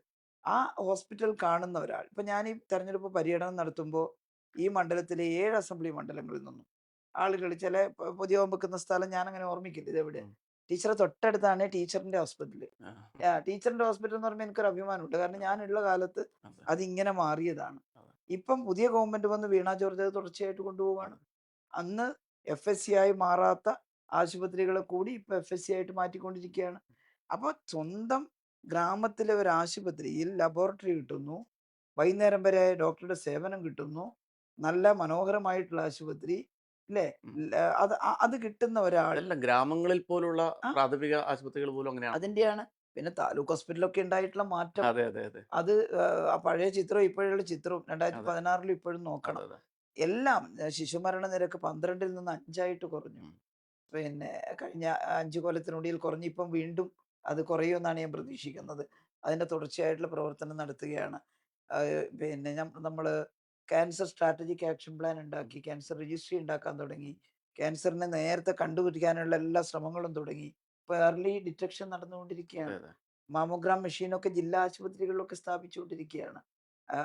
ആ ഹോസ്പിറ്റൽ കാണുന്ന ഒരാൾ. ഇപ്പൊ ഞാൻ ഈ തെരഞ്ഞെടുപ്പ് പര്യടനം നടത്തുമ്പോൾ ഈ മണ്ഡലത്തിലെ 7 അസംബ്ലി മണ്ഡലങ്ങളിൽ നിന്നും ആളുകൾ, ചില പുതിയ വെക്കുന്ന സ്ഥലം ഞാൻ അങ്ങനെ ഓർമ്മിക്കില്ല ഇതെവിടെ. ഉം. ടീച്ചറെ തൊട്ടടുത്താണ് ടീച്ചറിന്റെ ഹോസ്പിറ്റൽ. ആ. ടീച്ചറിന്റെ ഹോസ്പിറ്റൽ എന്ന് പറയുമ്പോൾ എനിക്കൊരു അഭിമാനമുണ്ട്. കാരണം അതെ. ഞാനുള്ള കാലത്ത് അതെ. അതിങ്ങനെ മാറിയതാണ്. അതെ. ഇപ്പം പുതിയ ഗവൺമെന്റ് വന്ന് വീണ ജോർജ് അത് തുടർച്ചയായിട്ട് കൊണ്ടുപോവാണ്. അതെ. അന്ന് FSC ആയി മാറാത്ത ആശുപത്രികളെ കൂടി ഇപ്പൊ FSC ആയിട്ട് മാറ്റിക്കൊണ്ടിരിക്കുകയാണ്. അപ്പൊ സ്വന്തം ഗ്രാമത്തിലെ ഒരു ആശുപത്രിയിൽ ലബോറട്ടറി കിട്ടുന്നു, വൈകുന്നേരം വരെ ഡോക്ടറുടെ സേവനം കിട്ടുന്നു, നല്ല മനോഹരമായിട്ടുള്ള ആശുപത്രി, അല്ലേ? ഉം. അത് കിട്ടുന്ന ഒരാൾ അതെല്ലാം ഗ്രാമങ്ങളിൽ പോലുള്ള ആ പ്രാഥമിക ആശുപത്രികൾ പോലും അങ്ങനെയാണല്ലോ. അതിന്റെയാണ്. പിന്നെ താലൂക്ക് ഹോസ്പിറ്റലൊക്കെ ഉണ്ടായിട്ടുള്ള മാറ്റം, അതെ, അതെ, അതെ. അത് ആ പഴയ ചിത്രവും ഇപ്പോഴുള്ള ചിത്രവും അതെ. 2016 ഇപ്പോഴും അതെ, നോക്കണം. അതെ. എല്ലാം ശിശുമരണ നിരക്ക് 12ൽ നിന്ന് 5 കുറഞ്ഞു. ഉം. പിന്നെ കഴിഞ്ഞ 5 കൊല്ലത്തിനുള്ളിൽ കുറഞ്ഞ് ഇപ്പം വീണ്ടും അത് കുറയുമെന്നാണ് ഞാൻ പ്രതീക്ഷിക്കുന്നത്. അതിന്റെ തുടർച്ചയായിട്ടുള്ള പ്രവർത്തനം നടത്തുകയാണ്. പിന്നെ നമ്മള് ക്യാൻസർ സ്ട്രാറ്റജിക് ആക്ഷൻ പ്ലാൻ ഉം. ഉണ്ടാക്കി. ക്യാൻസർ രജിസ്ട്രി ഉണ്ടാക്കാൻ തുടങ്ങി. ക്യാൻസറിനെ നേരത്തെ കണ്ടുപിടിക്കാനുള്ള എല്ലാ ശ്രമങ്ങളും തുടങ്ങി. ഇപ്പൊ ഏർലി ഡിറ്റക്ഷൻ അതെ, നടന്നുകൊണ്ടിരിക്കുകയാണ്. അതെ. മാമോഗ്രാം മെഷീനൊക്കെ ജില്ലാ ആശുപത്രികളിലൊക്കെ സ്ഥാപിച്ചുകൊണ്ടിരിക്കുകയാണ്.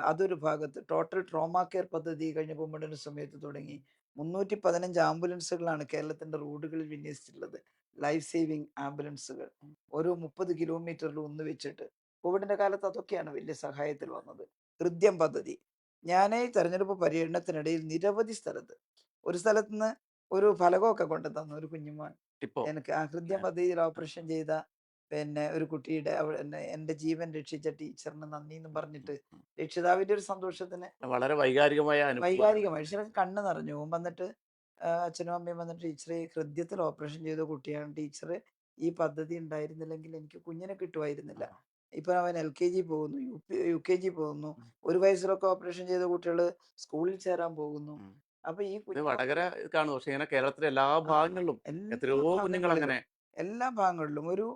അതൊരു ഭാഗത്ത്. ടോട്ടൽ ട്രോമ കെയർ പദ്ധതി കഴിഞ്ഞ ഗവൺമെന്റിന്റെ സമയത്ത് തുടങ്ങി. 315 ആംബുലൻസുകളാണ് കേരളത്തിന്റെ റോഡുകളിൽ വിന്യസിച്ചിട്ടുള്ളത്. Life saving ആംബുലൻസുകൾ. ഉം. ഓരോ 30 കിലോമീറ്ററിൽ ഒന്ന് വെച്ചിട്ട്. കോവിഡിന്റെ കാലത്ത് അതൊക്കെയാണ് വലിയ സഹായത്തിൽ വന്നത്. ഹൃദ്യം പദ്ധതി. ഞാൻ ഈ തെരഞ്ഞെടുപ്പ് പര്യടനത്തിനിടയിൽ നിരവധി സ്ഥലത്ത്, ഒരു സ്ഥലത്ത് നിന്ന് ഒരു ഫലകമൊക്കെ കൊണ്ടു തന്നു ഒരു കുഞ്ഞുമോൻ. ഇപ്പോ എനിക്ക് ആ ഹൃദ്യം പദ്ധതിയിൽ ഓപ്പറേഷൻ ചെയ്ത പിന്നെ ഒരു കുട്ടിയുടെ എന്റെ ജീവൻ രക്ഷിച്ച ടീച്ചറിന് നന്ദിയെന്നും ഉം. ഉം. പറഞ്ഞിട്ട് ഉം. രക്ഷിതാവിന്റെ ഒരു സന്തോഷത്തിന് വളരെ വൈകാരികമായ അനുഭവമാണല്ലേ? വൈകാരികമായി പക്ഷേ കണ്ണ് നിറഞ്ഞു. ഓൻ വന്നിട്ട് അച്ഛനും അമ്മയും വന്നിട്ട് ടീച്ചറെ ഹൃദയത്തിൽ ഓപ്പറേഷൻ ചെയ്ത കുട്ടിയാണ് ടീച്ചറെ, ഈ പദ്ധതി ഉണ്ടായിരുന്നില്ലെങ്കിൽ എനിക്ക് കുഞ്ഞിനെ കിട്ടുമായിരുന്നില്ല. ആ. ഇപ്പൊ അവൻ LKG പോകുന്നു, UKG പോകുന്നു. ഉം. 1 വയസ്സിലൊക്കെ ഓപ്പറേഷൻ ചെയ്ത കുട്ടികള് സ്കൂളിൽ ചേരാൻ പോകുന്നു. ഉം. അപ്പൊ ഈ ഇത് കുഞ്ഞുമക്കൾ വടകര കാണും. പക്ഷേ ഇങ്ങനെ കേരളത്തിലെ എല്ലാ ആ ഭാഗങ്ങളിലും എല്ലാ എത്രയോ കുഞ്ഞുങ്ങൾ ഭാഗങ്ങളിലും അങ്ങനെ. എല്ലാ ഭാഗങ്ങളിലും ഒരു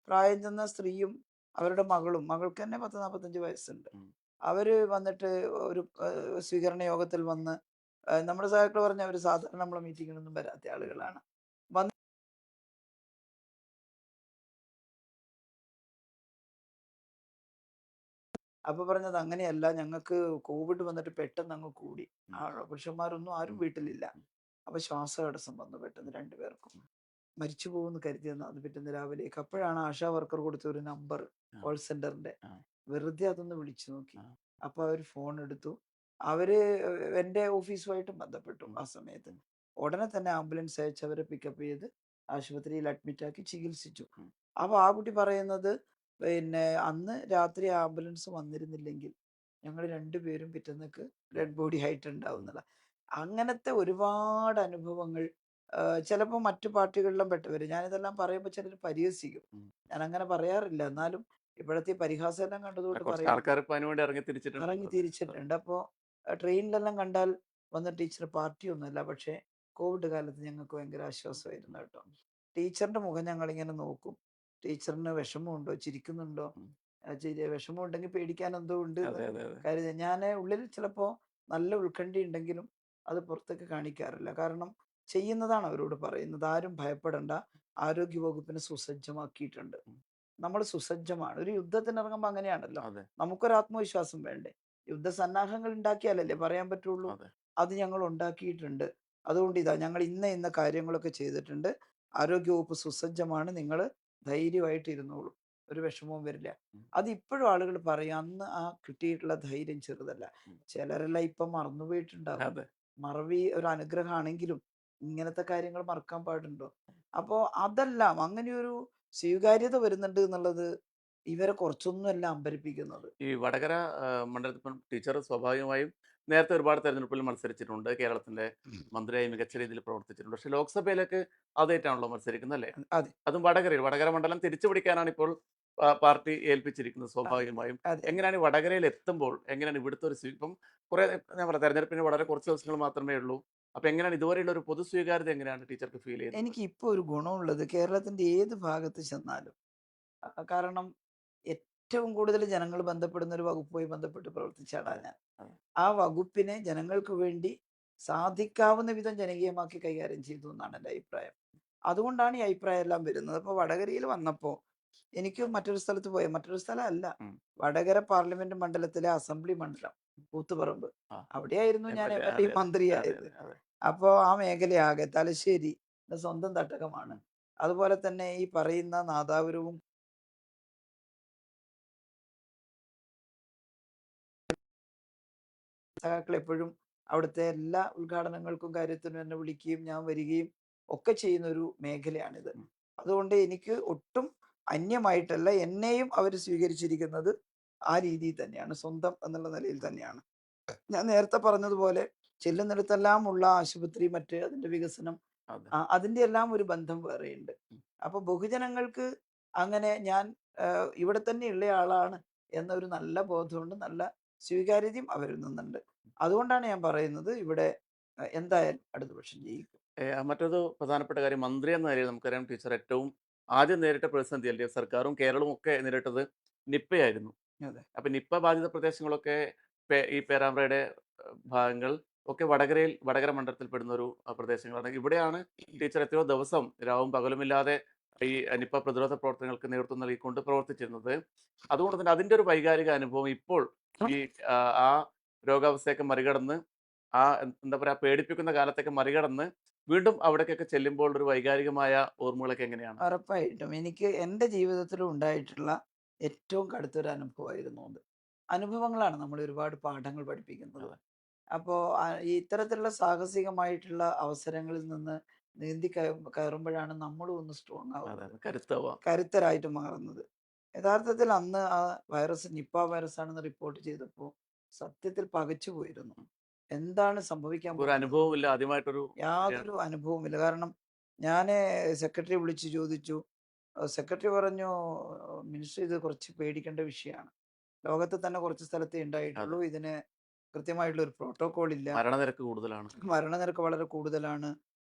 പ്രായം ചെന്ന സ്ത്രീയും അവരുടെ മകളും, മകൾക്ക് തന്നെ 10, 45 വയസ്സുണ്ട്. ഉം. അവര് വന്നിട്ട് ഒരു സ്വീകരണ യോഗത്തിൽ വന്ന്, നമ്മുടെ സഹാക്കള് പറഞ്ഞ അവര് സാധാരണ നമ്മളെ മീറ്റിങ്ങിനൊന്നും വരാത്ത ഉം. ഉം. ആളുകളാണ്. വന്ന് അപ്പൊ പറഞ്ഞത് അങ്ങനെയല്ല, ഞങ്ങൾക്ക് കോവിഡ് വന്നിട്ട് പെട്ടെന്ന് അങ്ങ് കൂടി. ഉം. പുരുഷന്മാരൊന്നും ആരും ഉം. വീട്ടിലില്ല. ഉം. അപ്പൊ ശ്വാസതടസ്സം വന്നു പെട്ടെന്ന് 2 പേർക്കും. മരിച്ചു പോകുമെന്ന് കരുതിയെന്നാ അത് പിറ്റേന്ന് രാവിലേക്ക്. അപ്പോഴാണ് ആശാ വർക്കർ കൊടുത്ത ഒരു നമ്പർ, ആ, കോൾ സെന്ററിന്റെ. ആ, വെറുതെ അതൊന്ന് വിളിച്ചു നോക്കി. ആ, അപ്പൊ അവര് ഫോൺ എടുത്തു. അവര് എന്റെ ഓഫീസുമായിട്ടും ബന്ധപ്പെട്ടു ഉം, ആ സമയത്ത്. ഉം, ഉടനെ തന്നെ ആംബുലൻസ് അയച്ച് അവരെ പിക്കപ്പ് ചെയ്ത് ആശുപത്രിയിൽ അഡ്മിറ്റ് ആക്കി ചികിത്സിച്ചു. ഉം. അപ്പൊ ആ കുട്ടി പറയുന്നത്, പിന്നെ അന്ന് രാത്രി ആംബുലൻസ് വന്നിരുന്നില്ലെങ്കിൽ ഞങ്ങൾ രണ്ടുപേരും പിറ്റേന്നക്ക് ഡെഡ് ബോഡി ഉം. ആയിട്ടുണ്ടാവുന്നില്ല. അങ്ങനത്തെ ഒരുപാട് അനുഭവങ്ങൾ ചിലപ്പോൾ മറ്റു പാർട്ടികളിലും പെട്ടവര്. ഞാനിതെല്ലാം പറയുമ്പോൾ ചിലർ പരിഹസിക്കും. ഉം. ഞാൻ അങ്ങനെ പറയാറില്ല. എന്നാലും ഇപ്പോഴത്തെ ഈ പരിഹാസം എല്ലാം കണ്ടതുകൊണ്ട് കുറച്ച് പറയുകയാണ്. ആൾക്കാർ ഇപ്പൊ അതിനു വേണ്ടി ഇറങ്ങി തിരിച്ചിട്ടുണ്ട്. ഇറങ്ങി അതെ, അതെ. തിരിച്ചിട്ടുണ്ട്. അപ്പോൾ ട്രെയിനിലെല്ലാം കണ്ടാൽ വന്ന ടീച്ചർ പാർട്ടിയൊന്നുമല്ല. പക്ഷേ കോവിഡ് കാലത്ത് ഞങ്ങൾക്ക് ഭയങ്കര ആശ്വാസമായിരുന്നു കേട്ടോ. ടീച്ചറിന്റെ മുഖം ഞങ്ങളിങ്ങനെ നോക്കും. ടീച്ചറിന് വിഷമമുണ്ടോ? ചിരിക്കുന്നുണ്ടോ? ഉം. വിഷമമുണ്ടെങ്കിൽ പേടിക്കാൻ എന്തോ ഉണ്ട് എന്ന് അതെ, അതെ, അതെ. കരുതി. ഞാൻ ഉള്ളിൽ ചിലപ്പോൾ നല്ല ഉത്കണ്ഠയുണ്ടെങ്കിലും അത് പുറത്തേക്ക് കാണിക്കാറില്ല. കാരണം ചെയ്യുന്നതാണ് അവരോട് പറയുന്നത്. ആരും ഭയപ്പെടേണ്ട. ആരോഗ്യവകുപ്പിനെ സുസജ്ജമാക്കിയിട്ടുണ്ട്. ഉം. നമ്മൾ സുസജ്ജമാണ്. ഒരു യുദ്ധത്തിന് ഇറങ്ങുമ്പോൾ അങ്ങനെയാണല്ലോ. അതെ, നമുക്കൊരു ആത്മവിശ്വാസം വേണ്ടേ? യുദ്ധസന്നാഹങ്ങൾ ഉണ്ടാക്കിയാലല്ലേ പറയാൻ പറ്റുള്ളൂ. അതെ. അത് ഞങ്ങൾ ഉണ്ടാക്കിയിട്ടുണ്ട്. അതുകൊണ്ട് ഇതാ ഞങ്ങൾ ഇന്ന ഇന്ന കാര്യങ്ങളൊക്കെ ചെയ്തിട്ടുണ്ട്. ആരോഗ്യവകുപ്പ് സുസജ്ജമാണ്. നിങ്ങൾ ധൈര്യമായിട്ട് ഇരുന്നോളൂ. ഒരു വിഷമവും വരില്ല. ഉം, അത് ഇപ്പോഴും ആളുകൾ പറയും. അന്ന് ആ കിട്ടിയിട്ടുള്ള ധൈര്യം ചെറുതല്ല. ഉം. ചിലരെല്ലാം ഇപ്പം മറന്നുപോയിട്ടുണ്ടാകും. അതെ. മറവി ഒരു അനുഗ്രഹമാണെങ്കിലും ഇങ്ങനത്തെ കാര്യങ്ങൾ മറക്കാൻ പാടുണ്ടോ? അപ്പോ അതെല്ലാം അങ്ങനെയൊരു സ്വീകാര്യത വരുന്നുണ്ട് എന്നുള്ളത് ഇവരെ കുറച്ചൊന്നുമല്ല അമ്പരിപ്പിക്കുന്നത്. ഈ വടകര മണ്ഡലത്തിൽ ഇപ്പം ടീച്ചർ സ്വാഭാവികമായും നേരത്തെ ഒരുപാട് തെരഞ്ഞെടുപ്പിൽ മത്സരിച്ചിട്ടുണ്ട്. കേരളത്തിന്റെ മന്ത്രിയായി മികച്ച രീതിയിൽ പ്രവർത്തിച്ചിട്ടുണ്ട്. പക്ഷേ ലോക്സഭയിലേക്ക് ആദ്യമായിട്ടാണല്ലോ മത്സരിക്കുന്നത് അല്ലേ? അതെ, അതും വടകരയിൽ. വടകര മണ്ഡലം തിരിച്ചു പിടിക്കാനാണ് ഇപ്പോൾ പാർട്ടി ഏൽപ്പിച്ചിരിക്കുന്നത് അതെ, സ്വാഭാവികമായും. അതെ, അതെ. എങ്ങനെയാണ് ഈ വടകരയിൽ എത്തുമ്പോൾ എങ്ങനെയാണ് ഇവിടുത്തെ ഒരു ഇപ്പം കുറെ ഞാൻ പറയാം തെരഞ്ഞെടുപ്പിന് വളരെ കുറച്ച് ദിവസങ്ങൾ മാത്രമേ ഉള്ളൂ. അപ്പൊ എങ്ങനെയാണ് ഇതുവരെയുള്ള ഒരു പൊതു സ്വീകാര്യത എങ്ങനെയാണ് ടീച്ചർക്ക് ഫീൽ ചെയ്യുന്നത്? എനിക്ക് ഇപ്പോൾ ഒരു ഗുണമുള്ളത് കേരളത്തിന്റെ ഏത് ഭാഗത്ത് ചെന്നാലും കാരണം ഏറ്റവും കൂടുതൽ ജനങ്ങൾ ബന്ധപ്പെടുന്ന ഒരു വകുപ്പുമായി ബന്ധപ്പെട്ട് പ്രവർത്തിച്ച ആളാണ് അതെ, ഞാൻ. അതെ. ആ വകുപ്പിനെ ജനങ്ങൾക്ക് വേണ്ടി സാധിക്കാവുന്ന വിധം ജനകീയമാക്കി കൈകാര്യം ചെയ്തു എന്നാണ് എൻ്റെ അഭിപ്രായം. അതുകൊണ്ടാണ് ഈ അഭിപ്രായം എല്ലാം വരുന്നത്. അപ്പോൾ വടകരയിൽ വന്നപ്പോൾ എനിക്ക് മറ്റൊരു സ്ഥലത്ത് പോയ മറ്റൊരു സ്ഥലമല്ല. ഉം. വടകര പാർലമെന്റ് മണ്ഡലത്തിലെ അസംബ്ലി മണ്ഡലം കൂത്തുപറമ്പ്. ആ. അവിടെയായിരുന്നു ഞാൻ എംഎൽഎ. എം എൽ എ അതെ, അതെ, അതെ, മന്ത്രിയായത്. അതെ, അതെ. അപ്പോൾ ആ മേഖലയാകെ തലശ്ശേരി എൻ്റെ സ്വന്തം തട്ടകമാണ്. ഉം. അതുപോലെ തന്നെ ഈ പറയുന്ന നാദാപുരവും സഖാക്കൾ എപ്പോഴും അവിടുത്തെ എല്ലാ ഉദ്ഘാടനങ്ങൾക്കും കാര്യത്തിനും എന്നെ വിളിക്കുകയും ഞാൻ വരികയും ഒക്കെ ചെയ്യുന്ന ഒരു മേഖലയാണിത്. ഉം. അതുകൊണ്ട് എനിക്ക് ഒട്ടും അന്യമായിട്ടല്ല എന്നെയും അവർ സ്വീകരിച്ചിരിക്കുന്നത് ആ രീതിയിൽ തന്നെയാണ്. സ്വന്തം എന്നുള്ള നിലയിൽ തന്നെയാണ്. ഞാൻ നേരത്തെ പറഞ്ഞതുപോലെ ചെല്ലുന്നിടത്തെല്ലാം ഉള്ള ആശുപത്രി, മറ്റ് അതിന്റെ വികസനം, അതെ. അതിന്റെ എല്ലാം ഒരു ബന്ധം വേറെയുണ്ട്. ഉം. അപ്പൊ ബഹുജനങ്ങൾക്ക് അങ്ങനെ ഞാൻ ഇവിടെ തന്നെ ഉള്ള ആളാണ് എന്നൊരു നല്ല ബോധമുണ്ട്. നല്ല സ്വീകാര്യതയും അവരിൽ നിന്നുണ്ട്. അതുകൊണ്ടാണ് ഞാൻ പറയുന്നത് ഇവിടെ എന്തായാലും ഇടതുപക്ഷം ജയിക്കും. മറ്റൊരു പ്രധാനപ്പെട്ട കാര്യം മന്ത്രി എന്ന നിലയിൽ നമുക്കറിയാം ടീച്ചർ ഏറ്റവും ആദ്യം നേരിട്ട പ്രതിസന്ധി എൽ.ഡി.എഫ് സർക്കാരും കേരളവും ഒക്കെ നേരിട്ടത് നിപ്പയായിരുന്നു. അതെ, അപ്പൊ നിപ്പ ബാധിത പ്രദേശങ്ങളൊക്കെ ഈ പേരാമ്പ്രയുടെ ഭാഗങ്ങൾ ഒക്കെ വടകര മണ്ഡലത്തിൽ പെടുന്ന ഒരു പ്രദേശങ്ങളാണ്. ഇവിടെയാണ് ടീച്ചർ എത്രയോ ദിവസം രാവും പകലുമില്ലാതെ ഈ നിപ്പ പ്രതിരോധ പ്രവർത്തനങ്ങൾക്ക് നേതൃത്വം നൽകിക്കൊണ്ട് പ്രവർത്തിച്ചിരുന്നത്. അതുകൊണ്ട് തന്നെ അതിൻ്റെ ഒരു വൈകാരിക അനുഭവം ഇപ്പോൾ ഈ ആ ആ രോഗാവസ്ഥയൊക്കെ മറികടന്ന് എന്താ പറയാ പേടിപ്പിക്കുന്ന കാലത്തൊക്കെ മറികടന്ന് വീണ്ടും അവിടേക്കൊക്കെ ചെല്ലുമ്പോൾ ഒരു വൈകാരികമായ ഓർമ്മകളൊക്കെ എങ്ങനെയാണ്? ഉറപ്പായിട്ടും എനിക്ക് എൻ്റെ ജീവിതത്തിലും ഉണ്ടായിട്ടുള്ള ഏറ്റവും കടുത്തൊരു അനുഭവമായിരുന്നു അത്. അനുഭവങ്ങളാണ് നമ്മളെ ഒരുപാട് പാഠങ്ങൾ പഠിപ്പിക്കുന്നത്. അതെ, അപ്പോ ഈ ഇത്തരത്തിലുള്ള സാഹസികമായിട്ടുള്ള അവസരങ്ങളിൽ നിന്ന് നീന്തി കയറുമ്പോഴാണ് നമ്മളും ഒന്ന് സ്ട്രോങ് അതെ, ആവുന്നത്. അതെ. കരുത്താവുക. കരുത്തരായിട്ട് മാറുന്നത്. യഥാർത്ഥത്തിൽ അന്ന് ആ വൈറസ് നിപ്പ വൈറസ് ആണെന്ന് റിപ്പോർട്ട് ചെയ്തപ്പോൾ സത്യത്തിൽ പകച്ചു പോയിരുന്നു. എന്താണ് സംഭവിക്കാൻ ഒരു പോകുന്നതെന്ന് അനുഭവമില്ല ആദ്യമായിട്ടൊരു കാര്യമാണ്. യാതൊരു അനുഭവവുമില്ല. കാരണം ഞാന് സെക്രട്ടറിയെ വിളിച്ച് ചോദിച്ചു. സെക്രട്ടറി പറഞ്ഞു, "മിനിസ്റ്റർ ഇത് കുറച്ച് പേടിക്കേണ്ട വിഷയമാണ്. ലോകത്ത് തന്നെ കുറച്ച് സ്ഥലത്തേ അതെ. ഉണ്ടായിട്ടുള്ളൂ. ഇതിന് കൃത്യമായിട്ടുള്ള ഒരു പ്രോട്ടോകോൾ ഇല്ല. മരണനിരക്ക് കൂടുതലാണ്. മരണനിരക്ക് വളരെ കൂടുതലാണ്.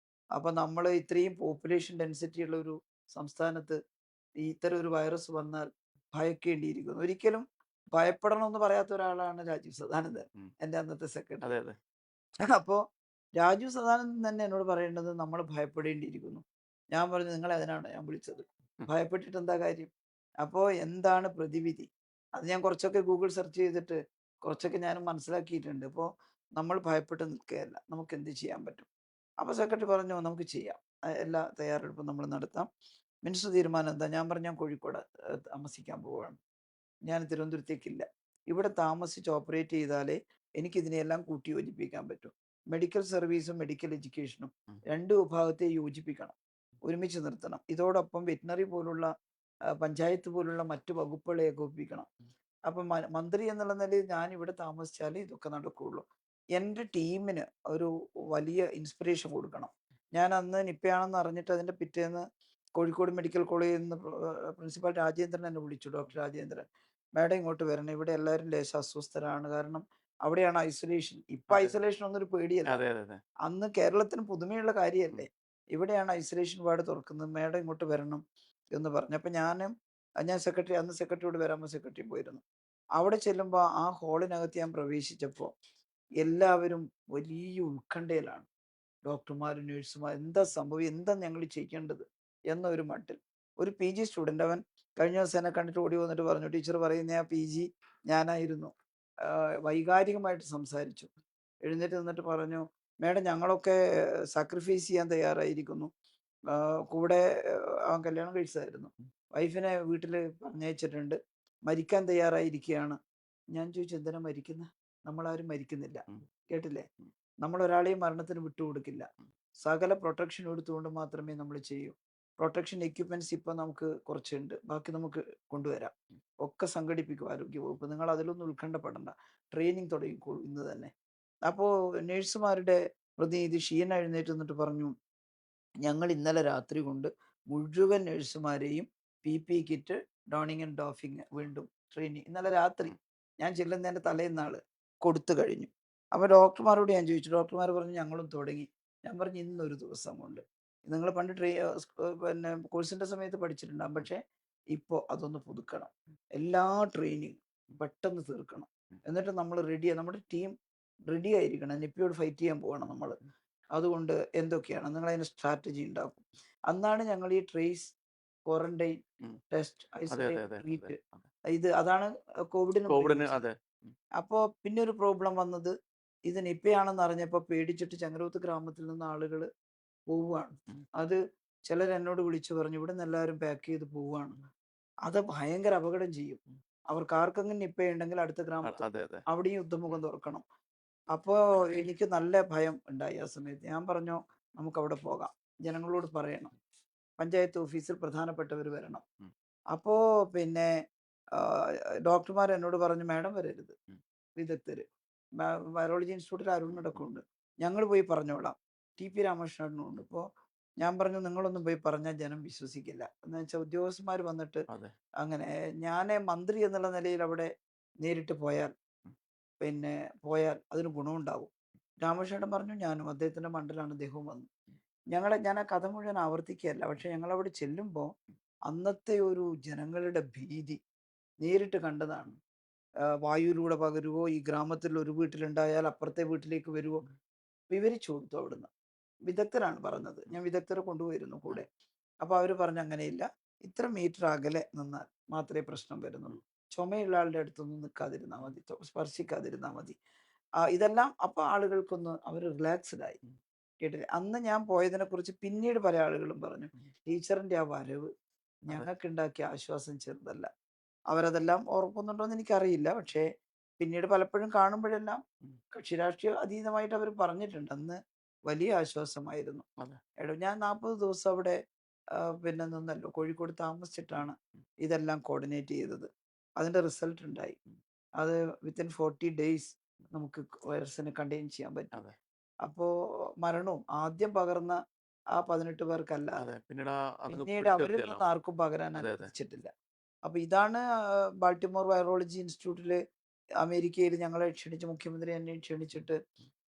അപ്പൊ നമ്മള് ഇത്രയും പോപ്പുലേഷൻ ഡെൻസിറ്റി ഉള്ള ഒരു സംസ്ഥാനത്ത് ഇത്തരം ഒരു വൈറസ് വന്നാൽ ഭയക്കേണ്ടിയിരിക്കുന്നു." ഒരിക്കലും ഭയപ്പെടണമെന്ന് പറയാത്ത ഒരാളാണ് രാജീവ് സദാനന്ദൻ, ഉം. എൻ്റെ അന്നത്തെ സെക്രട്ടറി. അതെ, അതെ. അപ്പോ രാജീവ് സദാനന്ദൻ തന്നെ എന്നോട് പറയേണ്ടത് നമ്മൾ ഭയപ്പെടേണ്ടിയിരിക്കുന്നു. ഞാൻ പറഞ്ഞു, "നിങ്ങളെ അതിനാണ് ഞാൻ വിളിച്ചത്. ഉം. ഭയപ്പെട്ടിട്ട് എന്താ കാര്യം? അപ്പോ എന്താണ് പ്രതിവിധി?" അത് ഞാൻ കുറച്ചൊക്കെ ഗൂഗിൾ സെർച്ച് ചെയ്തിട്ട് കുറച്ചൊക്കെ ഞാനും മനസ്സിലാക്കിയിട്ടുണ്ട്. അപ്പോൾ നമ്മൾ ഭയപ്പെട്ട് നിൽക്കുകയല്ല. നമുക്ക് എന്ത് ചെയ്യാൻ പറ്റും? അപ്പൊ സെക്രട്ടറി പറഞ്ഞു, "നമുക്ക് ചെയ്യാം." എല്ലാ തയ്യാറെടുപ്പും നമ്മൾ നടത്താം. മിനിസ്റ്റർ തീരുമാനം എന്താ? ഞാൻ പറഞ്ഞു, ഞാൻ കോഴിക്കോട് താമസിക്കാൻ പോവുകയാണ്. ഞാൻ തിരുവനന്തപുരത്തേക്കില്ല. ഇവിടെ താമസിച്ച് ഓപ്പറേറ്റ് ചെയ്താലേ എനിക്കിതിനെയെല്ലാം കൂട്ടി യോജിപ്പിക്കാൻ പറ്റൂ. മെഡിക്കൽ സർവീസും മെഡിക്കൽ എഡ്യൂക്കേഷനും ഉം. 2 വിഭാഗത്തെ യോജിപ്പിക്കണം. ഒരുമിച്ച് നിർത്തണം. ഇതോടൊപ്പം വെറ്റിനറി പോലുള്ള പഞ്ചായത്ത് പോലുള്ള മറ്റു വകുപ്പുകളെ ഏകോപിപ്പിക്കണം. അപ്പം മന്ത്രി എന്നുള്ള നിലയിൽ ഞാൻ ഇവിടെ താമസിച്ചാലേ ഇതൊക്കെ നടക്കുകയുള്ളൂ. എൻ്റെ ടീമിന് ഒരു വലിയ ഇൻസ്പിറേഷൻ കൊടുക്കണം. ഞാൻ അന്ന് നിപ്പയാണെന്ന് അറിഞ്ഞിട്ട് അതിൻ്റെ പിറ്റേന്ന് കോഴിക്കോട് മെഡിക്കൽ കോളേജിൽ നിന്ന് പ്രിൻസിപ്പാൾ രാജേന്ദ്രൻ എന്നെ വിളിച്ചു. ഡോക്ടർ രാജേന്ദ്രൻ, "മാഡം ഇങ്ങോട്ട് വരണം. ഇവിടെ എല്ലാവരും ലേശം അസ്വസ്ഥരാണ്. കാരണം അവിടെയാണ് ഐസൊലേഷൻ." ഇപ്പൊ അതെ ഐസൊലേഷൻ ഒന്നും ഒരു പേടിയല്ല. അതെ അതെ അതെ. അന്ന് കേരളത്തിന് പുതുമയുള്ള ഉം. കാര്യമല്ലേ. ഇവിടെയാണ് ഐസൊലേഷൻ വാർഡ് തുറക്കുന്നത്. മാഡം ഇങ്ങോട്ട് വരണം എന്ന് പറഞ്ഞു. അപ്പൊ ഞാൻ സെക്രട്ടറി, അന്ന് സെക്രട്ടറിയോട് വരാൻ സെക്രട്ടറി പോയിരുന്നു. അവിടെ ചെല്ലുമ്പോൾ ആ ഹാളിനകത്ത് ഞാൻ പ്രവേശിച്ചപ്പോൾ എല്ലാവരും വലിയ ഉത്കണ്ഠയിലാണ്. ഡോക്ടർമാരും നഴ്സുമാരും, എന്താ സംഭവം, എന്താ ഞങ്ങൾ ചെയ്യേണ്ടത് എന്നൊരു മട്ടിൽ. ഒരു PG സ്റ്റുഡൻ്റ്, അവൻ കഴിഞ്ഞ ദിവസം എന്നെ കണ്ടിട്ട് ഓടി വന്നിട്ട് പറഞ്ഞു, ടീച്ചർ പറയുന്ന ആ PG ഞാനായിരുന്നു. വൈകാരികമായിട്ട് സംസാരിച്ചു. എഴുന്നേറ്റ് നിന്നിട്ട് പറഞ്ഞു, "മാഡം, ഞങ്ങളൊക്കെ സാക്രിഫൈസ് ചെയ്യാൻ തയ്യാറായിരിക്കുന്നു. കൂടെ അവൻ കല്യാണം കഴിച്ചതായിരുന്നു. വൈഫിനെ വീട്ടിൽ പറഞ്ഞയച്ചിട്ടുണ്ട്. മരിക്കാൻ തയ്യാറായിരിക്കുകയാണ്." ഞാൻ ചോദിച്ചു, "എന്തിനാ മരിക്കുന്നത്? നമ്മളാരും മരിക്കുന്നില്ല." ഉം. കേട്ടില്ലേ? ഉം. നമ്മൾ ഒരാളെയും മരണത്തിന് വിട്ടുകൊടുക്കില്ല. ഉം. സകല പ്രൊട്ടക്ഷൻ എടുത്തുകൊണ്ട് മാത്രമേ നമ്മൾ ചെയ്യൂ. പ്രൊട്ടക്ഷൻ എക്യുപ്മെന്റ്സ് ഇപ്പൊ നമുക്ക് കുറച്ചുണ്ട്. ബാക്കി നമുക്ക് കൊണ്ടുവരാം. ഒക്കെ സംഘടിപ്പിക്കും ആരോഗ്യവകുപ്പ്. നിങ്ങൾ അതിലൊന്നും ഉത്കണ്ഠപ്പെടണ്ട. ട്രെയിനിങ് തുടങ്ങിക്കോളൂ ഇന്ന് തന്നെ. അപ്പോ നഴ്സുമാരുടെ പ്രതിനിധി ഷീന എഴുന്നേറ്റ് നിന്നിട്ട് പറഞ്ഞു, "ഞങ്ങൾ ഇന്നലെ രാത്രി കൊണ്ട് മുഴുവൻ നഴ്സുമാരെയും PPE കിറ്റ്, ഡോണിങ് ആൻഡ് ഡോഫിങ് വീണ്ടും ട്രെയിനിങ് ഇന്നലെ രാത്രി, ഞാൻ ചെല്ലുന്നതിന്റെ തലേന്നാള് കൊടുത്തു കഴിഞ്ഞു." അപ്പൊ ഡോക്ടർമാരോട് ഞാൻ ചോദിച്ചു. ഡോക്ടർമാർ പറഞ്ഞു, "ഞങ്ങളും തുടങ്ങി." ഞാൻ പറഞ്ഞു, "ഇന്നൊരു ദിവസം കൊണ്ട് നിങ്ങൾ പണ്ട് പിന്നെ കോഴ്സിന്റെ സമയത്ത് പഠിച്ചിട്ടുണ്ടാകും. പക്ഷേ ഇപ്പോ അതൊന്ന് പുതുക്കണം. എല്ലാ ട്രെയിനിങ് പെട്ടെന്ന് തീർക്കണം. എന്നിട്ട് നമ്മൾ റെഡിയാ, നമ്മുടെ ടീം റെഡി ആയിരിക്കണം. നിപ്പയോട് ഫൈറ്റ് ചെയ്യാൻ പോവാണ് നമ്മൾ. അതുകൊണ്ട് എന്തൊക്കെയാണ് നിങ്ങൾ അതിന് സ്ട്രാറ്റജി ഉണ്ടാക്കും." അന്നാണ് ഞങ്ങൾ ഈ ട്രേസ്, ക്വാറന്റൈൻ, ഉം. ടെസ്റ്റ്, അതെ അതെ ഐസൊലേറ്റ്, അതെ അതെ ട്രീറ്റ്, അതെ. അതാണ് കോവിഡിന് കോവിഡിന് ഉപയോഗിച്ചത്. അതെ. ഉം. അപ്പോ പിന്നെ ഒരു പ്രോബ്ലം വന്നത്, ഇത് നിപ്പയാണെന്ന് അറിഞ്ഞപ്പോൾ പേടിച്ചിട്ട് ചെങ്ങരോത്ത് ഗ്രാമത്തിൽ നിന്ന് ആളുകൾ പോവുകയാണ്. ഉം. അത് ചിലർ എന്നോട് വിളിച്ചു പറഞ്ഞു, "ഇവിടെ നിന്ന് എല്ലാവരും പാക്ക് ചെയ്ത് പോവുകയാണ്." അത് ഭയങ്കര അപകടം ചെയ്യും. അവർക്ക് ആർക്കെങ്കിലും നിപ്പയുണ്ടെങ്കിൽ അടുത്ത ഗ്രാമത്തിൽ അതെ അതെ. അവിടെയും യുദ്ധമുഖം തുറക്കണം. അപ്പോ എനിക്ക് നല്ല ഭയം ഉണ്ടായി ആ സമയത്ത്. ഞാൻ പറഞ്ഞു, "നമുക്കവിടെ പോകാം. ജനങ്ങളോട് പറയണം. പഞ്ചായത്ത് ഓഫീസിൽ പ്രധാനപ്പെട്ടവർ വരണം." ഉം. അപ്പോ പിന്നെ ഡോക്ടർമാർ എന്നോട് പറഞ്ഞു, "മാഡം വരരുത്. ഉം. വിദഗ്ധര്, വൈറോളജി ഇൻസ്റ്റിറ്റ്യൂട്ടിൽ അരുണിനടക്കമുണ്ട്. ഞങ്ങൾ പോയി പറഞ്ഞോളാം. TP രാമകൃഷ്ണനും ഉണ്ട്." ഇപ്പോൾ ഞാൻ പറഞ്ഞു, "നിങ്ങളൊന്നും പോയി പറഞ്ഞാൽ ജനം വിശ്വസിക്കില്ല." എന്ന് വെച്ചാൽ ഉദ്യോഗസ്ഥന്മാർ വന്നിട്ട് അതെ. അങ്ങനെ, ഞാൻ മന്ത്രി എന്നുള്ള നിലയിൽ അവിടെ നേരിട്ട് പോയാൽ ഉം. പിന്നെ അതിന് ഗുണമുണ്ടാവും. രാമകൃഷ്ണേട്ടൻ പറഞ്ഞു, "ഞാനും അദ്ദേഹത്തിന്റെ മണ്ഡലമാണ്, അദ്ദേഹവും വന്നു." ഞാൻ ആ കഥ മുഴുവൻ ആവർത്തിക്കുകയല്ല. പക്ഷെ ഞങ്ങളവിടെ ചെല്ലുമ്പോൾ അന്നത്തെ ഒരു ജനങ്ങളുടെ ഭീതി നേരിട്ട് കണ്ടതാണ്. വായുവിലൂടെ പകരുവോ, ഈ ഗ്രാമത്തിൽ ഒരു വീട്ടിലുണ്ടായാൽ അപ്പുറത്തെ വീട്ടിലേക്ക് വരുവോ, വിവരിച്ചു കൊടുത്തു അവിടുന്ന്. വിദഗ്ധരാണ് പറഞ്ഞത്. ഞാൻ വിദഗ്ധരെ കൊണ്ടുപോയിരുന്നു കൂടെ. അപ്പൊ അവര് പറഞ്ഞു, "അങ്ങനെയില്ല. ഇത്ര മീറ്റർ അകലെ നിന്നാൽ മാത്രമേ പ്രശ്നം വരുന്നുള്ളൂ. ചുമയുള്ള ആളുടെ അടുത്തൊന്നും നിൽക്കാതിരുന്നാൽ മതി, സ്പർശിക്കാതിരുന്നാൽ മതി." ഇതെല്ലാം അപ്പൊ ആളുകൾക്കൊന്ന് അവർ റിലാക്സ്ഡ് ആയി. കേട്ടില്ലേ? അന്ന് ഞാൻ പോയതിനെ കുറിച്ച് പിന്നീട് പല ആളുകളും പറഞ്ഞു, "ടീച്ചറിന്റെ ആ വരവ് അതെ. ഞങ്ങൾക്കുണ്ടാക്കിയ ആശ്വാസം ചെറുതല്ല." അവരതെല്ലാം ഓർക്കുന്നുണ്ടോ എന്ന് എനിക്കറിയില്ല. പക്ഷേ പിന്നീട് പലപ്പോഴും കാണുമ്പോഴെല്ലാം ഉം. കക്ഷി രാഷ്ട്രീയ അതീതമായിട്ട് അവർ പറഞ്ഞിട്ടുണ്ട്. അന്ന് വലിയ ആശ്വാസമായിരുന്നു. അതെ. ഞാൻ 40 ദിവസം അവിടെ പിന്നെ നിന്നല്ലോ. കോഴിക്കോട് താമസിച്ചിട്ടാണ് ഇതെല്ലാം കോർഡിനേറ്റ് ചെയ്തത്. അതിന്റെ റിസൾട്ട് ഉണ്ടായി. ഉം. അത് വിത്തിൻ 40 ഡേയ്സ് നമുക്ക് വൈറസിനെ കണ്ടെയ്ൻ ചെയ്യാൻ പറ്റി. അതെ. അപ്പോ മരണവും ആദ്യം പകർന്ന ആ 18 പേർക്കല്ലാതെ അതെ. പിന്നീട് അതങ്ങ് പിന്നീട് പിടിച്ചു അവരിൽ നിർത്തിയല്ലോ. നിന്ന് ആർക്കും പകരാൻ അതെ അതെ. അനുവദിച്ചിട്ടില്ല. അപ്പൊ ഇതാണ് ബാൾട്ടിമോർ വൈറോളജി ഇൻസ്റ്റിറ്റ്യൂട്ടില് അമേരിക്കയിൽ ഞങ്ങളെ ക്ഷണിച്ച്, മുഖ്യമന്ത്രി എന്നെ ക്ഷണിച്ചിട്ട്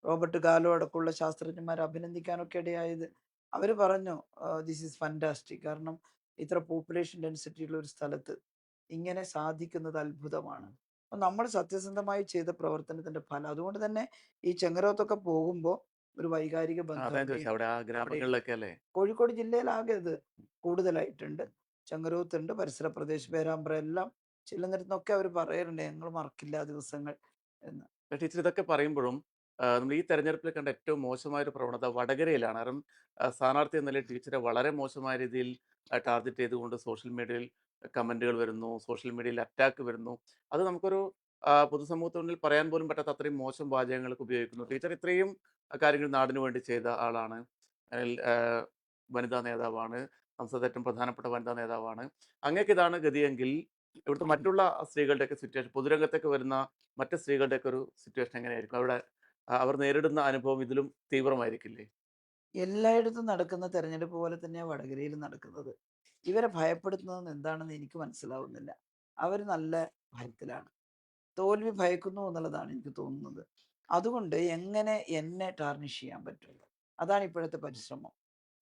റോബർട്ട് ഗാലോ അടക്കമുള്ള ശാസ്ത്രജ്ഞന്മാരെ അഭിനന്ദിക്കാനൊക്കെ ഇടയായത്. അവര് പറഞ്ഞു, "ദിസ് ഈസ് ഫാന്റാസ്റ്റിക്." കാരണം ഇത്ര പോപ്പുലേഷൻ ഡെൻസിറ്റി ഉള്ള ഒരു സ്ഥലത്ത് ഇങ്ങനെ സാധിക്കുന്നത് അത്ഭുതമാണ്. അപ്പൊ നമ്മൾ സത്യസന്ധമായി ചെയ്ത പ്രവർത്തനത്തിന്റെ ഫലം. അതുകൊണ്ട് തന്നെ ഈ ചെങ്ങരോത്തൊക്കെ പോകുമ്പോൾ ഒരു വൈകാരിക ബന്ധം അതാ ഞാൻ ചോദിച്ചത്. അവിടെയുണ്ട്. അവിടെ ആ അവിടെയുണ്ട്. ഗ്രാമങ്ങളിലൊക്കെ അല്ലേ? കോഴിക്കോട് ജില്ലയിലാകെ ഇത് കൂടുതലായിട്ടുണ്ട്. ചെങ്ങരോത്തുണ്ട്, പരിസര പ്രദേശം പേരാമ്പ്ര എല്ലാം ചെല്ലുന്നിടത്തുനിന്നൊക്കെ അവർ പറയാറുണ്ട്, "ഞങ്ങൾ മറക്കില്ല ആ ദിവസങ്ങൾ" എന്ന്. ടീച്ചർ ഇതൊക്കെ പറയുമ്പോഴും നമ്മൾ ഈ തെരഞ്ഞെടുപ്പിൽ കണ്ട ഏറ്റവും മോശമായ ഒരു പ്രവണത വടകരയിലാണ്. കാരണം സ്ഥാനാർത്ഥി എന്ന നിലയിൽ ടീച്ചറെ വളരെ മോശമായ രീതിയിൽ ടാർഗറ്റ് ചെയ്തുകൊണ്ട് സോഷ്യൽ മീഡിയയിൽ കമന്റുകൾ വരുന്നു, സോഷ്യൽ മീഡിയയിൽ അറ്റാക്ക് വരുന്നു. അത് നമുക്കൊരു പൊതുസമൂഹത്തിന് മുന്നിൽ പറയാൻ പോലും പറ്റാത്ത അത്രയും മോശം വാചകങ്ങൾക്ക് ഉപയോഗിക്കുന്നു. ടീച്ചർ ഇത്രയും കാര്യങ്ങൾ നാടിനു വേണ്ടി ചെയ്ത ആളാണ്. അതിൽ വനിതാ നേതാവാണ്. സംസ്ഥാനത്തെ ഏറ്റവും പ്രധാനപ്പെട്ട വനിതാ നേതാവാണ്. അങ്ങേക്ക് ഇതാണ് ഗതിയെങ്കിൽ ഇവിടുത്തെ മറ്റുള്ള സ്ത്രീകളുടെയൊക്കെ സിറ്റുവേഷൻ, പൊതുരംഗത്തേക്ക് വരുന്ന മറ്റ് സ്ത്രീകളുടെയൊക്കെ ഒരു സിറ്റുവേഷൻ എങ്ങനെയായിരിക്കും? അവിടെ അവർ നേരിടുന്ന അനുഭവം ഇതിലും തീവ്രമായിരിക്കില്ലേ? എല്ലായിടത്തും നടക്കുന്ന തെരഞ്ഞെടുപ്പ് പോലെ തന്നെയാണ് വടകരയിലും നടക്കുന്നത്. ഇവരെ ഭയപ്പെടുത്തുന്നത് എന്താണെന്ന് എനിക്ക് മനസ്സിലാവുന്നില്ല. അവർ നല്ല ഭയത്തിലാണ്. തോൽവി ഭയക്കുന്നു എന്നുള്ളതാണ് എനിക്ക് തോന്നുന്നത്. അതുകൊണ്ട് എങ്ങനെ എന്നെ ടാർണിഷ് ചെയ്യാൻ പറ്റും? അതാണ് ഇപ്പോഴത്തെ പരിശ്രമം.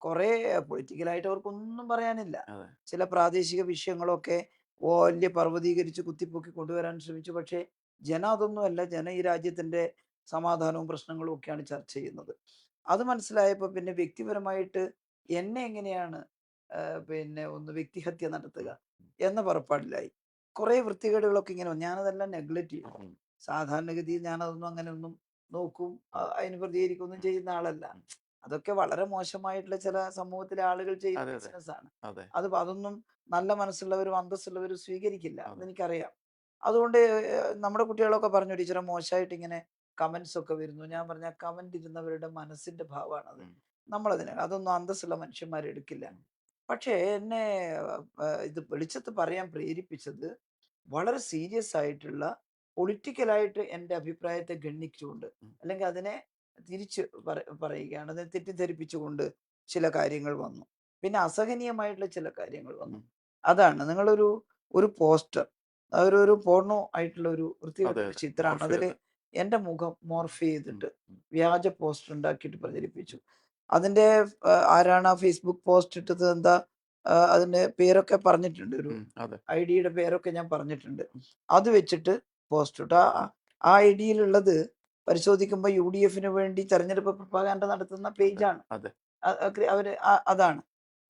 കുറേ പൊളിറ്റിക്കലായിട്ട് അവർക്കൊന്നും പറയാനില്ല. അതെ. ചില പ്രാദേശിക വിഷയങ്ങളൊക്കെ വലിയ പർവ്വതീകരിച്ച് കുത്തിപ്പൊക്കി കൊണ്ടുവരാൻ ശ്രമിച്ചു. പക്ഷേ ജനം അതൊന്നുമല്ല. ജനം ഈ രാജ്യത്തിൻ്റെ സമാധാനവും പ്രശ്നങ്ങളും ഒക്കെയാണ് ചർച്ച ചെയ്യുന്നത്. അത് മനസ്സിലായപ്പോൾ പിന്നെ വ്യക്തിപരമായിട്ട് എന്നെ എങ്ങനെയാണ് പിന്നെ ഒന്ന് വ്യക്തിഹത്യ നടത്തുക ഉം. എന്ന പുറപ്പാടിലായി. കുറേ വൃത്തികേടുകളൊക്കെ ഇങ്ങനെ വന്നു. ഞാനതെല്ലാം നെഗ്ലക്റ്റ് ചെയ്തു. ഉം. സാധാരണഗതിയിൽ ഞാനതൊന്നും അങ്ങനെ ഒന്നും നോക്കും അതിന് പ്രതികരിക്കുകയൊന്നും ചെയ്യുന്ന ആളല്ല. ഉം. അതൊക്കെ വളരെ മോശമായിട്ടുള്ള ചില സമൂഹത്തിലെ ആളുകൾ ചെയ്യുന്ന അതെ, അതെ. ബിസിനസ്സാണ്. അതെ. അതൊന്നും നല്ല മനസ്സുള്ളവരും അന്തസ്സുള്ളവരും സ്വീകരിക്കില്ല. അതെ. അതെനിക്കറിയാം. അതുകൊണ്ട് നമ്മുടെ കുട്ടികളൊക്കെ പറഞ്ഞു ടീച്ചറെ മോശമായിട്ട് ഇങ്ങനെ കമന്റ്സ് ഒക്കെ വരുന്നു. ഞാൻ പറഞ്ഞ കമന്റ് ഇരുന്നവരുടെ മനസ്സിന്റെ ഭാവമാണത്. ഉം. അതൊന്നും അന്തസ്സുള്ള മനുഷ്യന്മാർ എടുക്കില്ല. ഉം. പക്ഷേ എന്നെ ഇത് വെളിച്ചത്ത് പറയാൻ പ്രേരിപ്പിച്ചത് വളരെ സീരിയസ് ആയിട്ടുള്ള പൊളിറ്റിക്കലായിട്ട് എൻ്റെ അഭിപ്രായത്തെ ഗണ്ണിച്ചുകൊണ്ട് ഉം. അല്ലെങ്കിൽ അതിനെ തിരിച്ച് പറയുകയാണ്. അതിനെ തെറ്റിദ്ധരിപ്പിച്ചുകൊണ്ട് ചില കാര്യങ്ങൾ വന്നു. പിന്നെ അസഹനീയമായിട്ടുള്ള ചില കാര്യങ്ങൾ വന്നു. ഉം. അതാണ് ഒരു പോസ്റ്റർ ഒരു പോർണോ ആയിട്ടുള്ള ഒരു വൃത്തികെട്ട അതെ, ഒരു അതെ. ചിത്രമാണ്. മോർഫ് അതിൽ ചെയ്ത്. എൻ്റെ മുഖം മോർഫ് ഉം. ചെയ്തിട്ട് ഉം. വ്യാജ പോസ്റ്റർ ഉണ്ടാക്കിയിട്ട് പ്രചരിപ്പിച്ചു. അതിൻ്റെ ആരാണ് ആ ഫേസ്ബുക്ക് പോസ്റ്റ് ഇട്ടത് എന്താ അതിൻ്റെ പേരൊക്കെ പറഞ്ഞിട്ടുണ്ട്. ഒരു അതെ. ഐഡിയുടെ പേരൊക്കെ ഞാൻ പറഞ്ഞിട്ടുണ്ട്. ഉം. അത് വെച്ചിട്ട് പോസ്റ്റ് ഇട്ടു. ആ ഐഡിയിലുള്ളത് പരിശോധിക്കുമ്പോൾ യുഡിഎഫിന് വേണ്ടി തെരഞ്ഞെടുപ്പ് പ്രൊപ്പഗാൻഡ നടത്തുന്ന അതെ. പേജാണ്. അതെ. അവര് അതാണ്.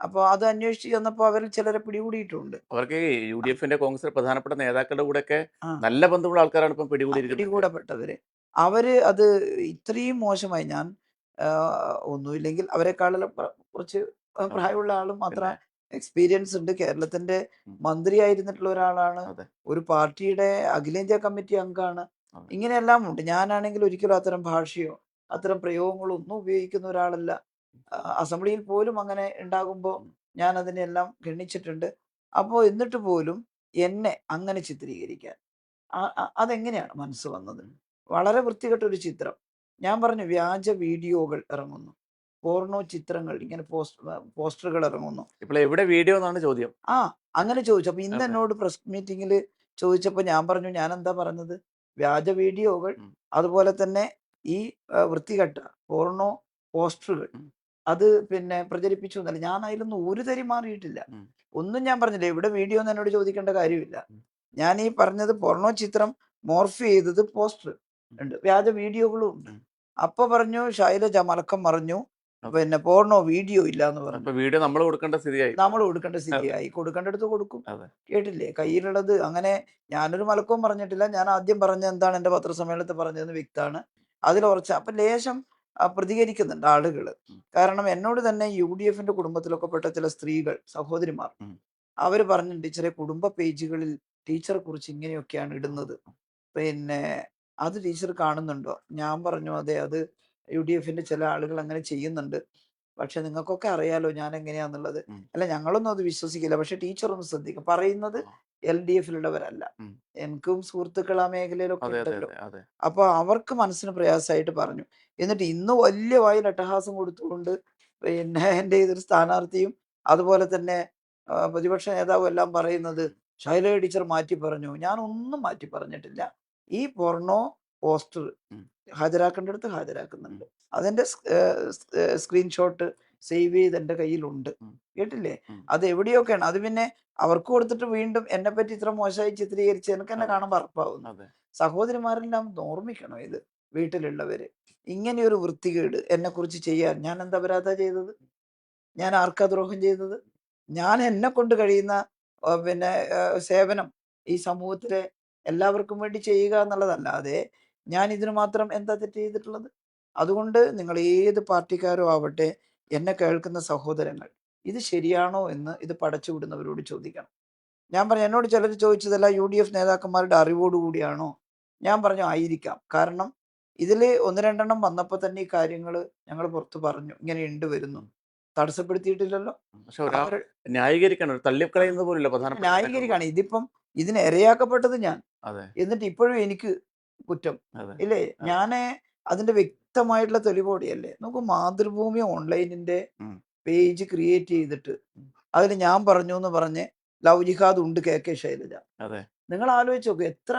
അപ്പോൾ അത് അന്വേഷിച്ച് ചെന്നപ്പോൾ അവരിൽ ചിലരെ പിടികൂടിയിട്ടുമുണ്ട്. അവർക്ക് ഈ യുഡിഎഫിന്റെ കോൺഗ്രസിലെ പ്രധാനപ്പെട്ട നേതാക്കളുടെ കൂടെയൊക്കെ ആ നല്ല ബന്ധമുള്ള ആൾക്കാരാണ് ഇപ്പം പിടികൂടിയിരിക്കുന്നതൊക്കെ. പിടികൂടപ്പെട്ടവര്. അവര് അത് ഇത്രയും മോശമായി ഞാൻ ഒന്നുമില്ലെങ്കിൽ അവരെക്കാളെല്ലാം കുറച്ച് അതെ. പ്രായമുള്ള ആളും അത്ര പിന്നെ എക്സ്പീരിയൻസ് ഉണ്ട്. കേരളത്തിന്റെ ഉം. മന്ത്രിയായിരുന്നിട്ടുള്ള ഒരാളാണ്. അതെ. ഒരു പാർട്ടിയുടെ അഖിലേന്ത്യാ കമ്മിറ്റി അംഗമാണ്. അതെ. ഇങ്ങനെയെല്ലാം ഉണ്ട്. ഞാനാണെങ്കിൽ ഒരിക്കലും അത്തരം ഭാഷയോ അത്തരം പ്രയോഗങ്ങളോ ഒന്നും ഉപയോഗിക്കുന്ന ഒരാളല്ല. അസംബ്ലിയിൽ പോലും അങ്ങനെ ഉണ്ടാകുമ്പോൾ ഉം. ഞാൻ അതിനെല്ലാം ഗണ്ണിച്ചിട്ടുണ്ട്. അപ്പോൾ എന്നിട്ട് പോലും എന്നെ അങ്ങനെ ചിത്രീകരിക്കാൻ അതെങ്ങനെയാണ് മനസ്സ് വന്നത്? ഉം. വളരെ വൃത്തികെട്ട ഒരു ചിത്രം. ഞാൻ പറഞ്ഞു വ്യാജ വീഡിയോകൾ ഇറങ്ങുന്നു. പോർണോ ചിത്രങ്ങൾ ഇങ്ങനെ പോസ്റ്ററുകൾ ഇറങ്ങുന്നു. ഇപ്പോൾ എവിടെ വീഡിയോ എന്നാണ് ചോദ്യം. ആ അങ്ങനെ ചോദിച്ചു. അപ്പൊ ഇന്ന് അതെ. എന്നോട് പ്രസ് മീറ്റിംഗിൽ ചോദിച്ചപ്പോൾ ഞാൻ പറഞ്ഞു ഞാൻ എന്താ പറഞ്ഞത്? വ്യാജ വീഡിയോകൾ ഉം. അതുപോലെ തന്നെ ഈ വൃത്തികെട്ട പോർണോ പോസ്റ്ററുകൾ ഉം. അത് പിന്നെ പ്രചരിപ്പിച്ചു എന്നല്ല. ഞാൻ അതിലൊന്നും ഒരു തരി മാറിയിട്ടില്ല. ഉം. ഒന്നും ഞാൻ പറഞ്ഞില്ല. എവിടെ വീഡിയോ എന്ന് എന്നോട് ചോദിക്കേണ്ട കാര്യമില്ല. ഉം. ഞാൻ ഈ പറഞ്ഞത് പോർണോ ചിത്രം മോർഫ് ചെയ്തത് പോസ്റ്റർ ഉം. ഉണ്ട്. വ്യാജ വീഡിയോകളും ഉണ്ട്. ഉം. അപ്പൊ പറഞ്ഞു ശൈലജ മലക്കം പറഞ്ഞു അതെ. പിന്നെ പോർണോ വീഡിയോ ഇല്ല എന്ന് അപ്പൊ പറഞ്ഞു. വീഡിയോ നമ്മൾ കൊടുക്കേണ്ട സ്ഥിതിയായി. നമ്മൾ കൊടുക്കേണ്ട അതെ. സ്ഥിതിയായി. കൊടുക്കേണ്ടടുത്ത് കൊടുക്കും. അതെ. കേട്ടില്ലേ? ഉം. കയ്യിലുള്ളത് അങ്ങനെ ഞാനൊരു മലക്കവും പറഞ്ഞിട്ടില്ല. ഞാൻ ആദ്യം പറഞ്ഞ എന്താണ് എൻ്റെ പത്രസമ്മേളനത്തിൽ പറഞ്ഞതെന്ന് വ്യക്തമാണ്. അതിൽ ഉറച്ച അപ്പൊ ലേശം പ്രതികരിക്കുന്നുണ്ട് ആളുകള്. ഉം. കാരണം എന്നോട് തന്നെ യുഡിഎഫിന്റെ കുടുംബത്തിലൊക്കെ പെട്ട ചില സ്ത്രീകൾ, സഹോദരിമാർ ഉം. അവര് പറഞ്ഞിട്ടുണ്ട് ടീച്ചറെ കുടുംബ പേജുകളിൽ ടീച്ചറെ കുറിച്ച് ഇങ്ങനെയൊക്കെയാണ് ഇടുന്നത്. പിന്നെ അത് ടീച്ചർ കാണുന്നുണ്ടോ? ഞാൻ പറഞ്ഞു അതെ അത് യുഡിഎഫിന്റെ ചില ആളുകൾ അങ്ങനെ ചെയ്യുന്നുണ്ട്. പക്ഷെ നിങ്ങൾക്കൊക്കെ അറിയാലോ ഞാൻ എങ്ങനെയാന്നുള്ളത്. ഉം. അല്ല ഞങ്ങളൊന്നും അത് വിശ്വസിക്കില്ല. പക്ഷെ ടീച്ചർ ഒന്ന് ശ്രദ്ധിക്കുക. പറയുന്നത് ആ. എൽഡിഎഫിലുള്ളവരല്ല. ഉം. എനിക്കും സുഹൃത്തുക്കൾ ആ മേഖലയിലൊക്കെ അതെ, അതെ, ഉണ്ടല്ലോ. അതെ, അതെ. അപ്പൊ അവർക്ക് മനസ്സിന് പ്രയാസമായിട്ട് പറഞ്ഞു. എന്നിട്ട് ഇന്ന് വലിയ വായിൽ അട്ടഹാസം കൊടുത്തുകൊണ്ട് പിന്നെ എൻ്റെ ഇതൊരു സ്ഥാനാർത്ഥിയും അതുപോലെ തന്നെ പ്രതിപക്ഷ നേതാവും എല്ലാം പറയുന്നത് ശൈലജ ടീച്ചർ മാറ്റി പറഞ്ഞു. ഞാനൊന്നും മാറ്റി പറഞ്ഞിട്ടില്ല. ഈ പോർണോ പോസ്റ്റർ ഉം. ഹാജരാക്കേണ്ടടുത്ത് ഉം. ഹാജരാക്കുന്നുണ്ട്. അതിന്റെ സ്ക്രീൻഷോട്ട് സേവ് ചെയ്ത് എൻ്റെ കയ്യിലുണ്ട്. ഉം. കേട്ടില്ലേ? ഉം. അത് എവിടെയൊക്കെയാണ്. അത് പിന്നെ അവർക്ക് കൊടുത്തിട്ട് വീണ്ടും എന്നെപ്പറ്റി ഇത്ര മോശമായി ചിത്രീകരിച്ച് എനിക്ക് എന്നെ അതെ. കാണുമ്പോൾ അറപ്പാവുന്നു. അതെ. സഹോദരിമാരെല്ലാം ഓർമ്മിക്കണം ഇത്. വീട്ടിലുള്ളവര് ഇങ്ങനെയൊരു വൃത്തികേട് എന്നെക്കുറിച്ച് ചെയ്യാൻ ഞാൻ എന്താ അപരാധാ ചെയ്തത്? ഞാൻ ആർക്കാ ദ്രോഹം ചെയ്തത്? ഞാൻ എന്നെ കൊണ്ട് കഴിയുന്ന പിന്നെ സേവനം ഈ സമൂഹത്തിലെ എല്ലാവർക്കും വേണ്ടി ചെയ്യുക എന്നുള്ളതല്ലാതെ ഞാൻ ഇതിന് മാത്രം എന്താ തെറ്റ് ചെയ്തിട്ടുള്ളത്? അതുകൊണ്ട് നിങ്ങൾ ഏത് പാർട്ടിക്കാരോ ആവട്ടെ, എന്നെ കേൾക്കുന്ന സഹോദരങ്ങൾ, ഇത് ശരിയാണോ എന്ന് ഇത് പടച്ചുവിടുന്നവരോട് ചോദിക്കണം. ഞാൻ പറഞ്ഞു എന്നോട് ചിലർ ചോദിച്ചതല്ല യുഡിഎഫ് നേതാക്കന്മാരുടെ അറിവോടുകൂടിയാണോ? ഞാൻ പറഞ്ഞു ആയിരിക്കാം. കാരണം ഇതിൽ ഒന്ന് രണ്ടെണ്ണം വന്നപ്പോൾ തന്നെ ഈ കാര്യങ്ങൾ ഞങ്ങൾ പുറത്ത് പറഞ്ഞു. ഇങ്ങനെയുണ്ട് വരുന്നു. തടസ്സപ്പെടുത്തിയിട്ടില്ലല്ലോ. പക്ഷെ ഒരാൾ അവർ ന്യായീകരിക്കണം, ഒരു ആ, തള്ളിക്കളയുന്നത് പോലില്ല അങ്ങനെ പ്രധാനപ്പെട്ട കാര്യങ്ങൾ. ന്യായീകരിക്കുകയാണ്. ഇതിപ്പം ഇതിന് ഇരയാക്കപ്പെട്ടത് ഞാൻ. അതെ, എന്നിട്ട് ഇപ്പോഴും എനിക്ക് കുറ്റം. അതെ, ഇല്ലേ? അതെ. ഞാൻ അതിന്റെ വ്യക്തമായിട്ടുള്ള തെളിവോടെയല്ലേ. നമുക്ക് മാതൃഭൂമി ഓൺലൈനിന്റെ ഉം, പേജ് ക്രിയേറ്റ് ചെയ്തിട്ട് ഉം. അതിൽ ഞാൻ പറഞ്ഞു എന്ന് പറഞ്ഞ് ലവ് ജിഹാദ് ഉണ്ട് കെ ശൈലജ. അതെ, നിങ്ങൾ ആലോചിച്ച് നോക്ക് എത്ര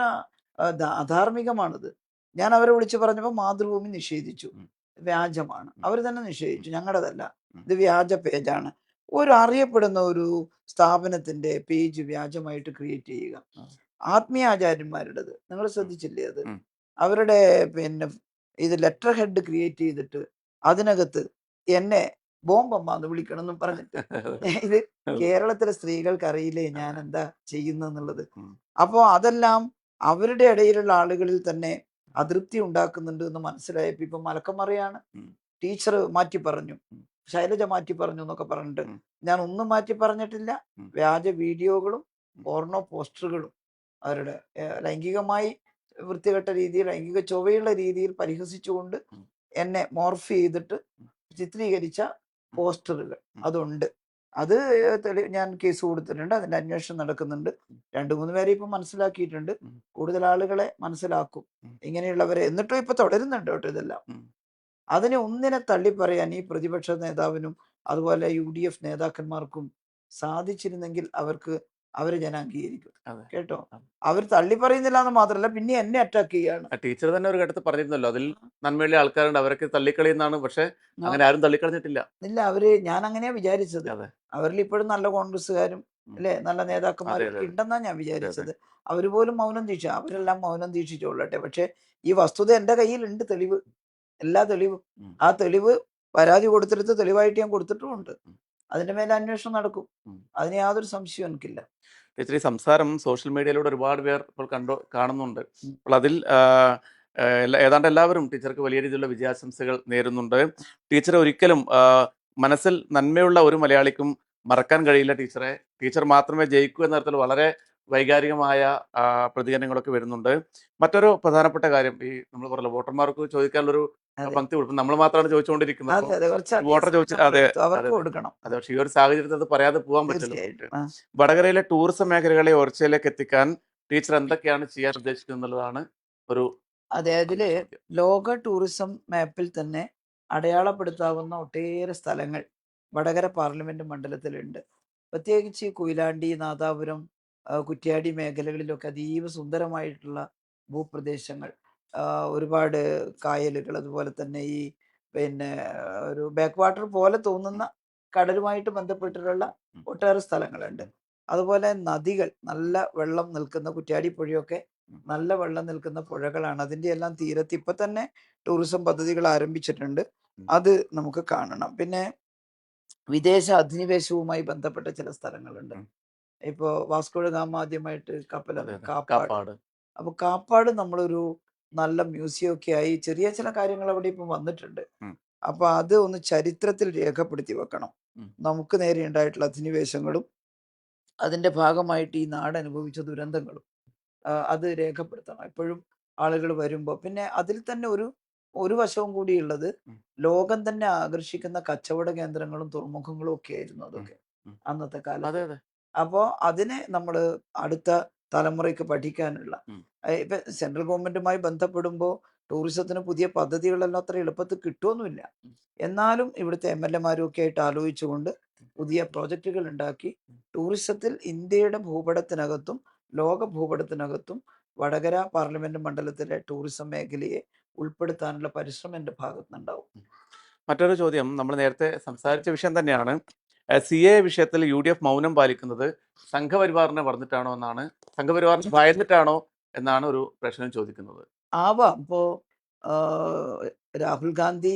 അധാർമികമാണിത്. ഞാൻ അവരെ വിളിച്ച് പറഞ്ഞപ്പോൾ മാതൃഭൂമി നിഷേധിച്ചു. ഉം, വ്യാജമാണ്. ഉം, അവർ തന്നെ ഉം, നിഷേധിച്ചു. ഞങ്ങളുടേതല്ല. ഉം. ഇത് വ്യാജ പേജാണ്. ഒരു അറിയപ്പെടുന്ന ഒരു സ്ഥാപനത്തിന്റെ പേജ് വ്യാജമായിട്ട് ക്രിയേറ്റ് ചെയ്യുക. ആ, ആത്മീയ ആചാര്യന്മാരുടേത്. നിങ്ങൾ ഉം, ശ്രദ്ധിച്ചില്ലേ അത്? ഉം. അവരുടെ പിന്നെ ഇത് ലെറ്റർ ഹെഡ് ക്രിയേറ്റ് ചെയ്തിട്ട് അതിനകത്ത് എന്നെ ബോംബമ്മാന്ന് വിളിക്കണം എന്നും പറഞ്ഞിട്ട് ഇത് അതെ, കേരളത്തിലെ സ്ത്രീകൾക്ക് അറിയില്ലേ ഞാൻ എന്താ ചെയ്യുന്നെന്നുള്ളത്. ഉം, അപ്പോ അതെല്ലാം അവരുടെ ഇടയിലുള്ള ആളുകളിൽ തന്നെ അതൃപ്തി ഉണ്ടാക്കുന്നുണ്ട് എന്ന് മനസ്സിലായപ്പോൾ ഇപ്പൊ മലക്കമറിയാണ്. ഉം, ടീച്ചർ മാറ്റി പറഞ്ഞു, ഉം, ശൈലജ മാറ്റി പറഞ്ഞു എന്നൊക്കെ പറഞ്ഞിട്ട് ഉം, ഞാൻ ഒന്നും മാറ്റി പറഞ്ഞിട്ടില്ല. ഉം, വ്യാജ വീഡിയോകളും ഉം, പോർണോ പോസ്റ്ററുകളും അവരുടെ ലൈംഗികമായി വൃത്തികെട്ട രീതിയിൽ ലൈംഗിക ചൊവ്വയുള്ള രീതിയിൽ പരിഹസിച്ചുകൊണ്ട് ഉം, എന്നെ മോർഫ് ചെയ്തിട്ട് ഉം, ചിത്രീകരിച്ച ഉം, പോസ്റ്ററുകൾ ഉം, അതുണ്ട്. അത് ഞാൻ കേസ് കൊടുത്തിട്ടുണ്ട്. അതിന്റെ അന്വേഷണം നടക്കുന്നുണ്ട്. ഉം, 2-3 പേരെ ഇപ്പം മനസ്സിലാക്കിയിട്ടുണ്ട്. ഉം, കൂടുതൽ ആളുകളെ മനസ്സിലാക്കും ഉം, ഇങ്ങനെയുള്ളവരെ. എന്നിട്ടും ഇപ്പൊ തുടരുന്നുണ്ട് കേട്ടോ ഇതെല്ലാം. ഉം. അതിനെ ഒന്നിനെ തള്ളിപ്പറയാൻ ഈ പ്രതിപക്ഷ നേതാവിനും അതുപോലെ യുഡിഎഫ് നേതാക്കന്മാർക്കും സാധിച്ചിരുന്നെങ്കിൽ അവരെ ഞാൻ അംഗീകരിക്കും. അതെ, കേട്ടോ? അതെ. അവർ തള്ളിപ്പറയുന്നില്ല എന്ന് മാത്രമല്ല പിന്നെ എന്നെ അറ്റാക്ക് ചെയ്യാണ്. ടീച്ചർ തന്നെ ഒരു ഘട്ടത്തിൽ പറഞ്ഞിരുന്നല്ലോ, അതിൽ നന്മയുള്ള ആൾക്കാരുണ്ട്, അവരൊക്കെ തള്ളിക്കളയുന്നതാണ്. പക്ഷെ ആ, അങ്ങനെ ആരും തള്ളിക്കളഞ്ഞിട്ടില്ല. ഇല്ല ഞാൻ അങ്ങനെയാ വിചാരിച്ചത്. അതെ, അവരിൽ ഇപ്പോഴും നല്ല കോൺഗ്രസ്സുകാരും ഉം. അല്ലേ നല്ല അതെ, അതെ, നേതാക്കന്മാരൊക്കെ അതെ, ഉണ്ടെന്നാ ഞാൻ അതെ, അതെ. വിചാരിച്ചത്. അവർ പോലും മൗനം ദീക്ഷ അവരെല്ലാം മൗനം ദീക്ഷിച്ചോളട്ടെ. പക്ഷെ ഈ വസ്തുത എൻ്റെ കയ്യിലുണ്ട് തെളിവ്. എല്ലാ തെളിവും. ഉം, ആ തെളിവ് പരാതി കൊടുത്തെടുത്ത് തെളിവായിട്ട് ഞാൻ കൊടുത്തിട്ടുമുണ്ട്. ഉം, അതിന്റെ മേലെ അന്വേഷണം നടക്കും. ഉം. അതിന് യാതൊരു സംശയവും എനിക്കില്ല. ടീച്ചർ, ഈ സംസാരം സോഷ്യൽ മീഡിയയിലൂടെ ഒരുപാട് പേർ ഇപ്പോൾ കാണുന്നുണ്ട്. ഉം. അപ്പോൾ അതിൽ ഏതാണ്ട് എല്ലാവരും ടീച്ചർക്ക് വലിയ രീതിയിലുള്ള വിജയാശംസകൾ നേരുന്നുണ്ട്. ടീച്ചർ ഒരിക്കലും മനസ്സിൽ നന്മയുള്ള ഒരു മലയാളിക്കും മറക്കാൻ കഴിയില്ല ടീച്ചറെ. ടീച്ചർ മാത്രമേ ജയിക്കൂ എന്ന തരത്തിൽ വളരെ വൈകാരികമായ ആ, പ്രതികരണങ്ങളൊക്കെ വരുന്നുണ്ട്. മറ്റൊരു പ്രധാനപ്പെട്ട കാര്യം, ഈ നമ്മൾ പറഞ്ഞല്ലോ വോട്ടർമാർക്ക് ചോദിക്കാനുള്ളൊരു അതെ പങ്ക്തി കൊടുക്കും. നമ്മൾ മാത്രമാണ് ചോദിച്ചുകൊണ്ടിരിക്കുന്നത്. അതെ അപ്പോൾ അതെ കുറച്ചധികം വോട്ടർ സമയം ചോദിച്ചു. നമ്മൾ അതെ, എടുത്തു അതെ, അവർക്ക് അതെ, കൊടുക്കണം. അതെ. പക്ഷേ ഈ ഒരു സാഹചര്യത്തിൽ അത് പറയാതെ പോകാൻ പറ്റില്ല തീർച്ചയായിട്ടും. നമുക്ക്. വടകരയിലെ ടൂറിസം മേഖലകളെ ഉയർച്ചയിലേക്ക് എത്തിക്കാൻ ടീച്ചർ എന്തൊക്കെയാണ് ചെയ്യാൻ ഉദ്ദേശിക്കുന്നത് എന്നുള്ളതാണ് ഒരു അതെ അതില് ചോദ്യം. ലോക ടൂറിസം മാപ്പിൽ തന്നെ അടയാളപ്പെടുത്താവുന്ന ഒട്ടേറെ സ്ഥലങ്ങൾ വടകര പാർലമെന്റ് മണ്ഡലത്തിലുണ്ട്. പ്രത്യേകിച്ച് ഈ കൊയിലാണ്ടി, നാദാപുരം, കുറ്റ്യാടി മേഖലകളിലൊക്കെ അതീവ സുന്ദരമായിട്ടുള്ള ഭൂപ്രദേശങ്ങൾ, ഒരുപാട് കായലുകൾ, അതുപോലെ തന്നെ ഈ പിന്നെ ഒരു ബാക്ക് വാട്ടർ പോലെ ഉം, തോന്നുന്ന കടലുമായിട്ട് ബന്ധപ്പെട്ടിട്ടുള്ള ഉം, ഒട്ടേറെ സ്ഥലങ്ങളുണ്ട്. ഉം, അതുപോലെ നദികൾ, നല്ല വെള്ളം നിൽക്കുന്ന കുറ്റ്യാടി പുഴയൊക്കെ ഉം, നല്ല വെള്ളം നിൽക്കുന്ന പുഴകളാണ്. അതിന്റെ എല്ലാം തീരത്ത് ഇപ്പൊ തന്നെ ടൂറിസം പദ്ധതികൾ ആരംഭിച്ചിട്ടുണ്ട്. ഉം, അത് നമുക്ക് കാണണം. പിന്നെ വിദേശ അധിനിവേശവുമായി ബന്ധപ്പെട്ട ചില സ്ഥലങ്ങളുണ്ട്. ഉം. ഇപ്പോ വാസ്കോ ഡ ഗാമ ആദ്യമായിട്ട് അതെ, കപ്പലിറങ്ങി അതെ. കാപ്പാട്. കാപ്പാട്. അപ്പൊ കാപ്പാട് നമ്മളൊരു നല്ല മ്യൂസിയം ഒക്കെ ആയി ചെറിയ ചില കാര്യങ്ങൾ അവിടെ ഇപ്പം വന്നിട്ടുണ്ട്. ഉം, അപ്പൊ അത് ഒന്ന് ചരിത്രത്തിൽ രേഖപ്പെടുത്തി വെക്കണം. ഉം. നമുക്ക് നേരെ ഉണ്ടായിട്ടുള്ള അധിനിവേശങ്ങളും അതിന്റെ ഭാഗമായിട്ട് ഈ നാട് അനുഭവിച്ച ദുരന്തങ്ങളും അത് രേഖപ്പെടുത്തണം. എപ്പോഴും ആളുകൾ വരുമ്പോൾ. പിന്നെ അതിൽ തന്നെ ഒരു വശവും കൂടിയുള്ളത് ഉം, ലോകം തന്നെ ആകർഷിക്കുന്ന കച്ചവട കേന്ദ്രങ്ങളും തുറമുഖങ്ങളും ഒക്കെ ആയിരുന്നു ഉം, അതൊക്കെ ഉം. അന്നത്തെ അതെ, കാലത്ത്. അതെ. അപ്പോൾ അതിനെ നമ്മൾ അടുത്ത തലമുറയ്ക്ക് പഠിക്കാനുള്ള ഉം, ഇപ്പൊ സെൻട്രൽ ഗവൺമെന്റുമായി ബന്ധപ്പെടുമ്പോൾ ടൂറിസത്തിന് പുതിയ പദ്ധതികളെല്ലാം അത്ര എളുപ്പത്തിൽ കിട്ടുമൊന്നുമില്ല. ഉം, എന്നാലും ഇവിടുത്തെ MLA മാരും ഒക്കെ ആയിട്ട് ആലോചിച്ചുകൊണ്ട് പുതിയ പ്രോജക്റ്റുകൾ ഉണ്ടാക്കി ഉം. ടൂറിസത്തിൽ ഇന്ത്യയുടെ ഭൂപടത്തിനകത്തും ലോക ഭൂപടത്തിനകത്തും വടകര പാർലമെന്റ് മണ്ഡലത്തിലെ ടൂറിസം മേഖലയെ ഉൾപ്പെടുത്താനുള്ള പരിശ്രമം എൻ്റെ ഭാഗത്ത് നിന്നുണ്ടാവും. മറ്റൊരു ചോദ്യം, നമ്മൾ നേരത്തെ സംസാരിച്ച വിഷയം തന്നെയാണ്. സി എ വിഷയത്തിൽ UDF മൗനം പാലിക്കുന്നത് സംഘപരിവാറിനെ പറഞ്ഞിട്ടാണോ എന്നാണ്, സംഘപരിവാറിന് ഭയന്നിട്ടാണോ എന്നാണ് ഒരു പ്രശ്നം ചോദിക്കുന്നത്. ആവാം. ഇപ്പോ രാഹുൽ ഗാന്ധി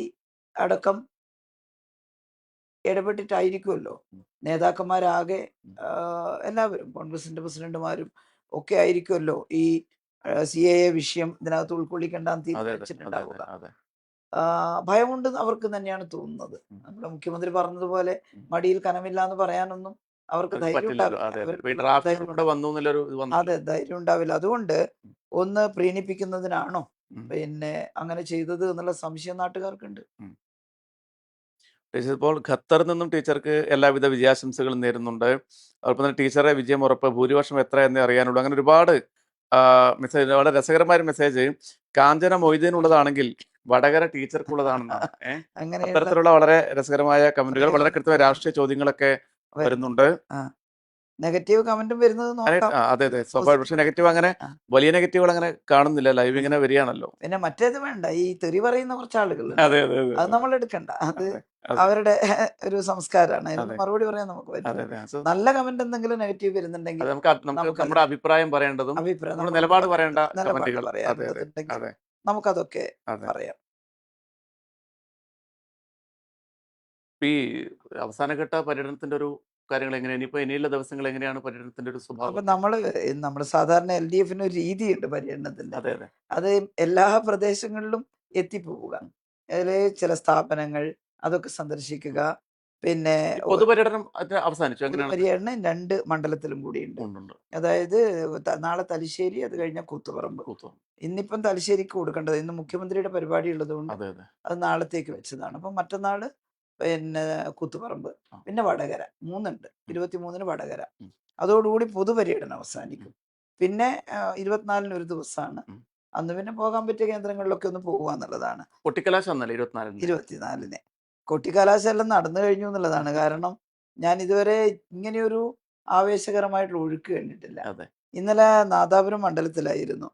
അടക്കം ഇടപെട്ടിട്ടായിരിക്കുമല്ലോ ഉം, നേതാക്കന്മാരാകെ ഉം, എല്ലാവരും കോൺഗ്രസിന്റെ പ്രസിഡന്റുമാരും ഒക്കെ ആയിരിക്കുമല്ലോ ഈ CAA വിഷയം ഇതിനകത്ത് ഉൾക്കൊള്ളിക്കേണ്ടെന്ന് അതെ അതെ അതെ തീരുമാനിച്ചിട്ടുണ്ടാവുക. അതെ. ഭയമുണ്ട് അവർക്ക് തന്നെയാണ് തോന്നുന്നത്. ഉം, നമ്മുടെ മുഖ്യമന്ത്രി പറഞ്ഞതുപോലെ ഉം. മടിയിൽ കനമില്ല എന്ന് പറയാനൊന്നും അവർക്ക് അവർക്ക് ധൈര്യം പറ്റില്ലല്ലോ. ഉണ്ടാവില്ല. അതെ അതെ. ഇപ്പൊ ഈ അവർക്ക് ഡ്രാഫ്റ്റ് ധൈര്യം ഉൾപ്പെടെ വന്നു എന്നുള്ളൊരു ഇത് വന്നല്ലോ. അതെ, ധൈര്യം ഉണ്ടാവില്ല. അതുകൊണ്ട് ഉം, ഒന്ന് പ്രീണിപ്പിക്കുന്നതിനാണോ ഉം, പിന്നെ അങ്ങനെ ചെയ്തത് എന്നുള്ള സംശയം നാട്ടുകാർക്കുണ്ട്. ഉം. ടീച്ചർ ഇപ്പോൾ ഖത്തറിൽ നിന്നും ടീച്ചർക്ക് എല്ലാവിധ വിജയാശംസകളും നേരുന്നുണ്ട്. അതോടൊപ്പം തന്നെ ടീച്ചറെ വിജയം ഉറപ്പ്, ഭൂരിപക്ഷം എത്ര എന്നേ അറിയാനുള്ളൂ. അങ്ങനെ ഒരുപാട് മെസ്സേജ്, വളരെ രസകരമായ ഒരു മെസ്സേജ്. കാഞ്ചന മൊയ്തീനുള്ളതാണെങ്കിൽ വടകര ടീച്ചർക്കുള്ളതാണെന്നാണ്. അങ്ങനെയുള്ള അത്തരത്തിലുള്ള വളരെ രസകരമായ കമന്റുകൾ, വളരെ കൃത്യമായ വരുന്നുണ്ട്. രാഷ്ട്രീയ ചോദ്യങ്ങളൊക്കെ വരുന്നുണ്ട്. വരുന്നുണ്ട്. ആ നെഗറ്റീവ് കമന്റും വരുന്നത് നോക്കാം. അതെ അതെ, സ്വാഭാവികം. പക്ഷെ പോസിറ്റീവ് നെഗറ്റീവ് അങ്ങനെ ആ വലിയ നെഗറ്റീവുകൾ അങ്ങനെ കാണുന്നില്ല. ലൈവ് ആ. ഇങ്ങനെ വരികയാണല്ലോ. പിന്നെ മറ്റേത് വേണ്ട. ഈ തെറി പറയുന്ന കുറച്ച് ആളുകളുണ്ട്. അതെ അതെ അതെ അത് അതെ നമ്മൾ എടുക്കണ്ട. അത് അതെ അതെ അവരുടെ ഒരു സംസ്കാരമാണ്. അതിനൊന്നും അതെ മറുപടി പറയാൻ നമുക്ക് അതെ പറ്റില്ല. അതെ. സോ നല്ല കമന്റ് എന്തെങ്കിലും നെഗറ്റീവ് വരുന്നുണ്ടെങ്കിൽ അത് നമുക്ക് നമ്മുടെ നമുക്കതിനെ അഭിപ്രായം പറയേണ്ടതും അഭിപ്രായം നമ്മുടെ നമ്മളൊന്ന് നിലപാട് പറയേണ്ട പറയേണ്ടത് നിലപാട് കമന്റുകൾ. അതെ അതെ പറയാനുള്ളതുണ്ടെങ്കിൽ അതെ നമുക്കതൊക്കെ അതെ. പറയാം. ഈ അവസാനഘട്ട പര്യടനത്തിന്റെ ഒരു കാര്യങ്ങൾ എങ്ങനെയാണ് ഇനിയിപ്പോ ഇനിയുള്ള ദിവസങ്ങൾ എങ്ങനെയാണ് പര്യടനത്തിന്റെ ഒരു അപ്പൊ സ്വഭാവം? നമ്മള് സാധാരണ LDFന് ഒരു രീതിയുണ്ട് പര്യടനത്തിന്റെ. അതെ അതെ. അത് എല്ലാ പ്രദേശങ്ങളിലും എത്തിപ്പോവുക. ഉം. അതില് ചില സ്ഥാപനങ്ങൾ അതൊക്കെ സന്ദർശിക്കുക. പിന്നെ ഈ പൊതുപര്യടനം അത് അവസാനിച്ചു എങ്ങനെയാണ്? പൊതുപര്യടനം 2 മണ്ഡലത്തിലും കൂടിയുണ്ട്. ഉണ്ടുണ്ട്. അതായത് നാളെ തലശ്ശേരി, അത് കഴിഞ്ഞാൽ കൂത്തുപറമ്പ്. കൂത്തു. ഇന്നിപ്പം തലശ്ശേരിക്ക് കൊടുക്കേണ്ടത്. ഇന്ന് മുഖ്യമന്ത്രിയുടെ പരിപാടി ഉള്ളതുകൊണ്ട് അതെ അതെ. അത് നാളത്തേക്ക് വെച്ചതാണ്. അപ്പം മറ്റന്നാള് പിന്നെ കൂത്തുപറമ്പ്, ആ. പിന്നെ വടകര. 3 ഉണ്ട്. ഉം, 23-ന് വടകര. ഉം, അതോടുകൂടി പൊതുപര്യടനം ഉം, അവസാനിക്കും. പിന്നെ 24-ന് ഒരു ദിവസമാണ്. ഉം. അന്ന് പിന്നെ പോകാൻ പറ്റിയ കേന്ദ്രങ്ങളിലൊക്കെ ഒന്ന് പോകുക എന്നുള്ളതാണ്. കൊട്ടിക്കലാശം എന്നല്ലേ 24-ന്? 24-ന് കൊട്ടിക്കലാശമെല്ലാം നടന്നു കഴിഞ്ഞു എന്നുള്ളതാണ്. കാരണം ഞാൻ ഇതുവരെ ഇങ്ങനെയൊരു ആവേശകരമായിട്ടുള്ള ഒഴുക്ക് കണ്ടിട്ടില്ല. അതെ. ഇന്നലെ നാദാപുരം മണ്ഡലത്തിലായിരുന്നു.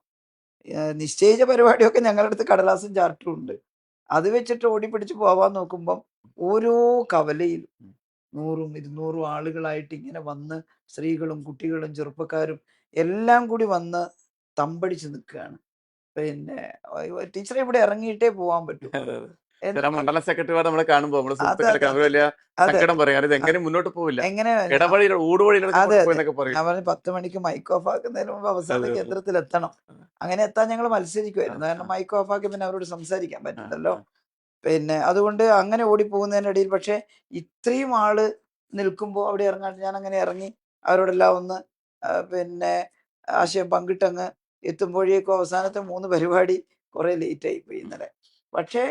നിശ്ചയിച്ച പരിപാടിയൊക്കെ ഞങ്ങളുടെ അടുത്ത് കടലാസും ചാർട്ടും ഉണ്ട്. അത് വെച്ചിട്ട് ഓടിപ്പിടിച്ച് പോവാൻ നോക്കുമ്പം ഓരോ കവലയിലും ഉം. 100ഉം 200ഉം ആളുകളായിട്ട് ഇങ്ങനെ വന്ന് സ്ത്രീകളും കുട്ടികളും ചെറുപ്പക്കാരും എല്ലാം കൂടി വന്ന് തമ്പടിച്ച് നിൽക്കുകയാണ്. പിന്നെ ടീച്ചറെ ഇവിടെ ഇറങ്ങിയിട്ടേ പോവാൻ പറ്റൂ. അതെ അതെ. എൻ- ചില മണ്ഡല സെക്രട്ടറിമാർ നമ്മളെ കാണുമ്പോൾ നമ്മുടെ അതെ സുഹൃത്തുക്കളൊക്കെ അതെ അവർ അതെ വലിയ അതെ സങ്കടം പറയും. ഇത് അതെ എങ്ങനെ മുന്നോട്ട് പോവില്ല. എങ്ങനെ ഇടവഴി ഊടുവഴിയിലൊക്കെ അതെ കൊണ്ടുപോയി അതെ എന്നൊക്കെ പറയും. ഞാൻ പറഞ്ഞു 10 മണിക്ക് മൈക്ക് ഓഫ് ആക്കുന്നതിന് മുമ്പ് അവസാന അതെ അതെ കേന്ദ്രത്തിൽ എത്തണം. അതെ. അങ്ങനെ എത്താൻ ഞങ്ങൾ ആ മത്സരിക്കുമായിരുന്നു. ആ കാരണം മൈക്ക് ഓഫ് ആക്കി പിന്നെ അവരോട് സംസാരിക്കാൻ ആ പറ്റില്ലല്ലോ. ആ. പിന്നെ അതുകൊണ്ട് അങ്ങനെ ഓടിപ്പോകുന്നതിനിടയിൽ പക്ഷേ ഇത്രയും ആള് നിൽക്കുമ്പോൾ അവിടെ ഇറങ്ങാൻ ഞാൻ അങ്ങനെ ഇറങ്ങി അവരോടെല്ലാം ഒന്ന് പിന്നെ ഉം, ആശയം പങ്കിട്ടങ്ങ് എത്തുമ്പോഴേക്കും അവസാനത്തെ 3 പരിപാടി കുറെ ലേറ്റ് ആയിപ്പോയി ഉം, ഇന്നലെ. പക്ഷേ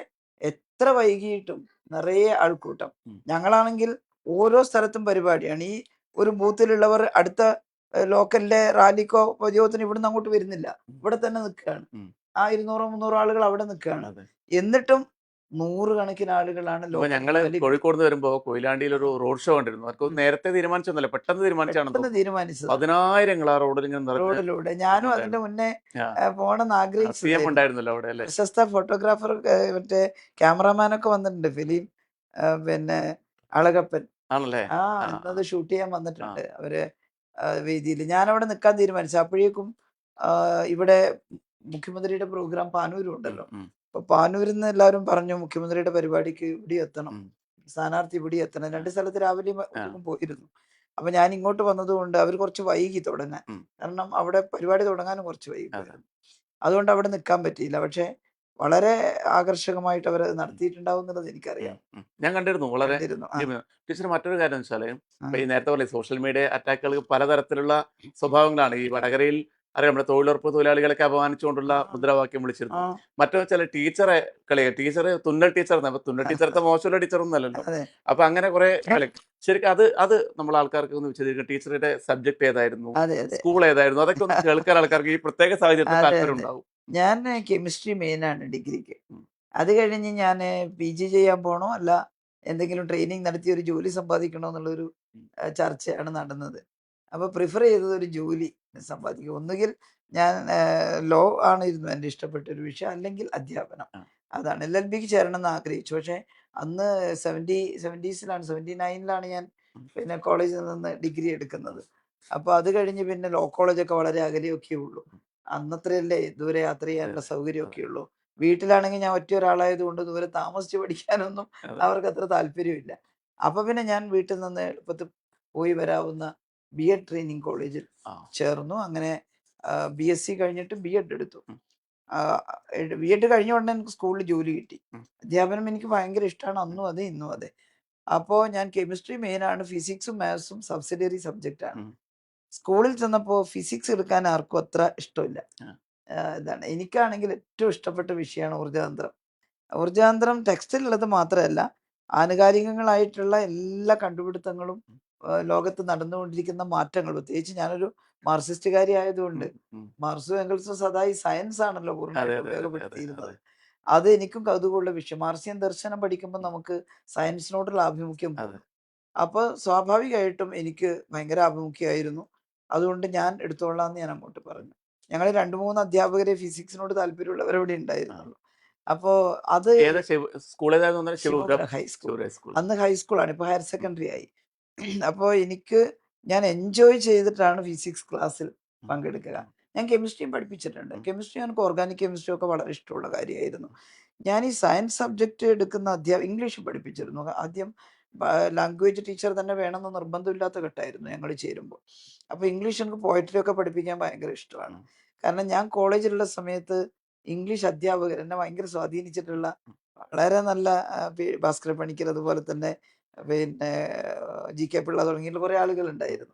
എത്ര വൈകിയിട്ടും നിറയെ ആൾക്കൂട്ടം. ഉം. ഞങ്ങളാണെങ്കിൽ ഓരോ സ്ഥലത്തും പരിപാടിയാണ്. ഈ ഒരു ബൂത്തിലുള്ളവർ അടുത്ത ലോക്കലിലെ റാലിക്കോ പൊതുയോഗത്തിനോ ഇവിടുന്ന് അങ്ങോട്ട് വരുന്നില്ല. ഉം, ഇവിടെ തന്നെ നിൽക്കുകയാണ്. ഉം. ആ 200 300 ആളുകൾ അവിടെ നിൽക്കുകയാണ്. അതെ. എന്നിട്ടും 100 കണക്കിന് ആളുകളാണ് ഇപ്പൊ ലോക്കൽ ഞങ്ങള് റാലി കോഴിക്കോട് നിന്ന് വരുമ്പോ കൊയിലാണ്ടിയിൽ ഒരു റോഡ് ഷോ കണ്ടിരുന്നു. അവർക്ക് ഉം. നേരത്തെ തീരുമാനിച്ചൊന്നുമല്ല, പെട്ടെന്ന് തീരുമാനിച്ചാണെന്ന് പെട്ടെന്ന് തോന്നുന്നു. തീരുമാനിച്ചതാണ്. 10,000 ആ റോഡിൽ ഇങ്ങനെ നിറഞ്ഞ്. റോഡിലൂടെ ഞാനും അതെ അതിന്റെ അതെ. മുന്നേ ആ പോണമെന്ന് CM ആഗ്രഹിച്ചതായിരുന്നു. ഉണ്ടായിരുന്നല്ലോ അവിടെ അല്ലേ? പ്രശസ്ത ഫോട്ടോഗ്രാഫർ മറ്റേ ക്യാമറാമാനൊക്കെ വന്നിട്ടുണ്ട്. ഫിലിം പിന്നെ അളഗപ്പൻ. ആണല്ലേ? ആ ആ ഇന്നത് ഷൂട്ട് ചെയ്യാൻ ആ വന്നിട്ടുണ്ട് അവര് വേദിയിൽ. ഞാനവിടെ നിൽക്കാൻ തീരുമാനിച്ചു. അപ്പോഴേക്കും ഇവിടെ മുഖ്യമന്ത്രിയുടെ പ്രോഗ്രാം പാനൂരും ഉം, ഉണ്ടല്ലോ. ഉം, അപ്പൊ പാനൂരിൽ നിന്ന് എല്ലാവരും പറഞ്ഞു മുഖ്യമന്ത്രിയുടെ പരിപാടിക്ക് ഇവിടെ എത്തണം. ഉം. സ്ഥാനാർത്ഥി ഇവിടെ എത്തണം. ആ 2 സ്ഥലത്ത് രാവിലെയും ആ ഉച്ചയ്ക്കും പോയിരുന്നു. അപ്പൊ ഞാൻ ഇങ്ങോട്ട് വന്നതുകൊണ്ട് അവർ കുറച്ച് വൈകി തുടങ്ങാൻ. ഉം. കാരണം അവിടെ പരിപാടി തുടങ്ങാനും കുറച്ച് അതെ. വൈകിപ്പോയിരുന്നു. അതുകൊണ്ട് അവിടെ നിൽക്കാൻ പറ്റിയില്ല. പക്ഷേ വളരെ ആകർഷകമായിട്ട് അവരത് ഉം, നടത്തിയിട്ടുണ്ടാവും എന്നുള്ളത് ഉം, എനിക്കറിയാം. ഉം. ഞാൻ കണ്ടിരുന്നു. വളരെ കണ്ടിരുന്നു. ആ ടീച്ചർ മറ്റൊരു കാര്യം എന്ന് വെച്ചാല്, ആ ഇപ്പൊ ഈ നേരത്തെ പോലെ സോഷ്യൽ മീഡിയ അറ്റാക്കുകൾക്ക് പലതരത്തിലുള്ള സ്വഭാവങ്ങളാണ്. ഈ വടകരയിൽ അറിയാം, നമ്മുടെ തൊഴിലുറപ്പ് തൊഴിലാളികളൊക്കെ അപമാനിച്ചുകൊണ്ടുള്ള ആ മുദ്രാവാക്യം ആ വിളിച്ചിരുന്നു. മറ്റോ ചില ടീച്ചറെ ടീച്ചർ തുന്നൽ ടീച്ചർ, അപ്പൊ തുന്നൽ ടീച്ചറത്തെ മോശമുള്ള ടീച്ചറൊന്നും അല്ലല്ലോ. അതെ അപ്പൊ അങ്ങനെ കുറെ കളി. ശരിക്കും അത് അത് നമ്മൾ ആൾക്കാർക്ക് ഒന്ന് വിശദീകരിക്കും. ടീച്ചറുടെ സബ്ജക്ട് ഏതായിരുന്നു, അതെ അതെ സ്കൂൾ ഏതായിരുന്നു, അതൊക്കെ ഒന്ന് കേൾക്കാൻ ആൾക്കാർക്ക് ഈ പ്രത്യേക സാഹചര്യത്തിൽ അതെ താല്പര്യം അതെ ഉണ്ടാവും. ഞാൻ കെമിസ്ട്രി മെയിനാണ് ഡിഗ്രിക്ക്. ഉം, അത് കഴിഞ്ഞ് ഞാൻ PG ചെയ്യാൻ പോണോ അല്ല എന്തെങ്കിലും ട്രെയിനിങ് നടത്തി ഒരു ജോലി സമ്പാദിക്കണോ എന്നുള്ളൊരു ഉം, ചർച്ചയാണ് നടന്നത്. അപ്പോൾ പ്രിഫർ ചെയ്തത് ഒരു ജോലി സമ്പാദിക്കുക. ഒന്നുകിൽ ഞാൻ ലോ ആയിരുന്നു എൻ്റെ ഇഷ്ടപ്പെട്ട ഒരു വിഷയം, അല്ലെങ്കിൽ അധ്യാപനം. ആ, അതാണ് LLBക്ക് ചേരണം എന്ന് ആഗ്രഹിച്ചു. പക്ഷേ അന്ന് 70s 79-ലാണ് ഞാൻ ഉം, പിന്നെ കോളേജിൽ നിന്ന് ഡിഗ്രി എടുക്കുന്നത്. അപ്പോൾ അത് കഴിഞ്ഞ് പിന്നെ ലോ കോളേജൊക്കെ വളരെ അകലെയൊക്കെ ഉള്ളൂ. ഉം. അന്നത്രയല്ലേ ദൂരെ യാത്ര അതെ ചെയ്യാനുള്ള അതെ അതെ സൗകര്യമൊക്കെ ഉള്ളൂ. വീട്ടിലാണെങ്കിൽ ഞാൻ ഒറ്റ ഒരാളായത് കൊണ്ട് ദൂരെ താമസിച്ച് പഠിക്കാനൊന്നും അതെ. അവർക്ക് അത്ര താല്പര്യമില്ല. അപ്പൊ പിന്നെ ഞാൻ വീട്ടിൽ നിന്ന് എളുപ്പത്തിൽ പോയി വരാവുന്ന BEd ട്രെയിനിങ് കോളേജിൽ ആ ചേർന്നു. അങ്ങനെ BSc കഴിഞ്ഞിട്ട് B.Ed എടുത്തു. ഉം. B.Ed കഴിഞ്ഞ ഉടനെ എനിക്ക് സ്കൂളിൽ ജോലി കിട്ടി. ഉം. അധ്യാപനം എനിക്ക് ഭയങ്കര ഇഷ്ടമാണ്. ഉം. അന്നും അതെ ഇന്നും അതെ. അപ്പോൾ ഞാൻ കെമിസ്ട്രി മെയിനാണ്, ഫിസിക്സും മാത്സും സബ്സിഡിയറി സബ്ജക്റ്റാണ്. ഉം. സ്കൂളിൽ ചെന്നപ്പോൾ ഫിസിക്സ് എടുക്കാൻ ആർക്കും അത്ര ഇഷ്ടമില്ല. ആ. ഇതാണ്. എനിക്കാണെങ്കിൽ ഏറ്റവും ഇഷ്ടപ്പെട്ട വിഷയമാണ് ഊർജ്ജതന്ത്രം. ഊർജ്ജതന്ത്രം ടെക്സ്റ്റിലുള്ളത് മാത്രമല്ല, ആനുകാലികങ്ങളായിട്ടുള്ള എല്ലാ കണ്ടുപിടുത്തങ്ങളും ഉം. ലോകത്ത് നടന്നുകൊണ്ടിരിക്കുന്ന മാറ്റങ്ങൾ, പ്രത്യേകിച്ച് ഞാനൊരു മാർക്സിസ്റ്റുകാരി ആയതുകൊണ്ട് ഉം. ഉം. മാർക്സും എംഗൽസും സദാ ഈ സയൻസ് ആണല്ലോ അതെ പൂർണ്ണമായിട്ട് അതെ അതെ അതെ അതെ ഉപയോഗപ്പെടുത്തിയിരുന്നത്. അത് എനിക്കും കൗതുകമുള്ള വിഷയം. മാർക്സിയൻ ദർശനം പഠിക്കുമ്പോൾ നമുക്ക് സയൻസിനോടുള്ള ആഭിമുഖ്യം അതെ. കൂടും. അപ്പോൾ സ്വാഭാവികമായിട്ടും എനിക്ക് ഭയങ്കര ആഭിമുഖ്യമായിരുന്നു. അതുകൊണ്ട് ഞാൻ എടുത്തോളാം എന്ന് ഞാൻ അങ്ങോട്ട് പറഞ്ഞു. ഞങ്ങൾ 2-3 അധ്യാപകരെ ഫിസിക്സിനോട് താല്പര്യമുള്ളവർ ഇവിടെ ആ. ഉണ്ടായിരുന്നുള്ളൂ. അപ്പോൾ അത് ഏതാ സ്കൂൾ ഏതായിരുന്നു പറഞ്ഞത്? ശിവപുരം ശിവപുരം ഹൈസ്കൂൾ. സ്കൂൾ. അന്ന് ഹൈസ്കൂളാണ്. ഇപ്പോൾ ഹയർ ഉം. സെക്കൻഡറി ആയി. അപ്പോൾ ഞാൻ എൻജോയ് ചെയ്തിട്ടാണ് ഫിസിക്സ് ക്ലാസ്സിൽ ഉം. പങ്കെടുക്കുക. ഉം. ഞാൻ കെമിസ്ട്രിയും പഠിപ്പിച്ചിട്ടുണ്ട്. ഉം. കെമിസ്ട്രി എനിക്ക് ഓർഗാനിക് കെമിസ്ട്രി ഒക്കെ വളരെ ഇഷ്ടമുള്ള കാര്യമായിരുന്നു. ഉം. ഞാൻ ഈ സയൻസ് സബ്ജക്റ്റ് എടുക്കുന്ന ഇംഗ്ലീഷ് പഠിപ്പിച്ചിരുന്നു. ആദ്യം ലാംഗ്വേജ് ടീച്ചർ തന്നെ വേണമെന്ന് നിർബന്ധമില്ലാത്ത ഘട്ടമായിരുന്നു ഞങ്ങൾ ചേരുമ്പോൾ. അപ്പോൾ ഇംഗ്ലീഷ് എനിക്ക് പോയട്രി ഒക്കെ പഠിപ്പിക്കാൻ ഭയങ്കര ഇഷ്ടമാണ്. ഉം. കാരണം ഞാൻ കോളേജിലുള്ള സമയത്ത് ഇംഗ്ലീഷ് അധ്യാപകർ എന്നെ ഭയങ്കര സ്വാധീനിച്ചിട്ടുള്ള ഉം. വളരെ നല്ല ഭാസ്കര പണിക്കർ, അതുപോലെ തന്നെ പിന്നെ GK പിള്ള തുടങ്ങിയിട്ടുള്ള കുറേ ആളുകൾ ഉം. ഉണ്ടായിരുന്നു.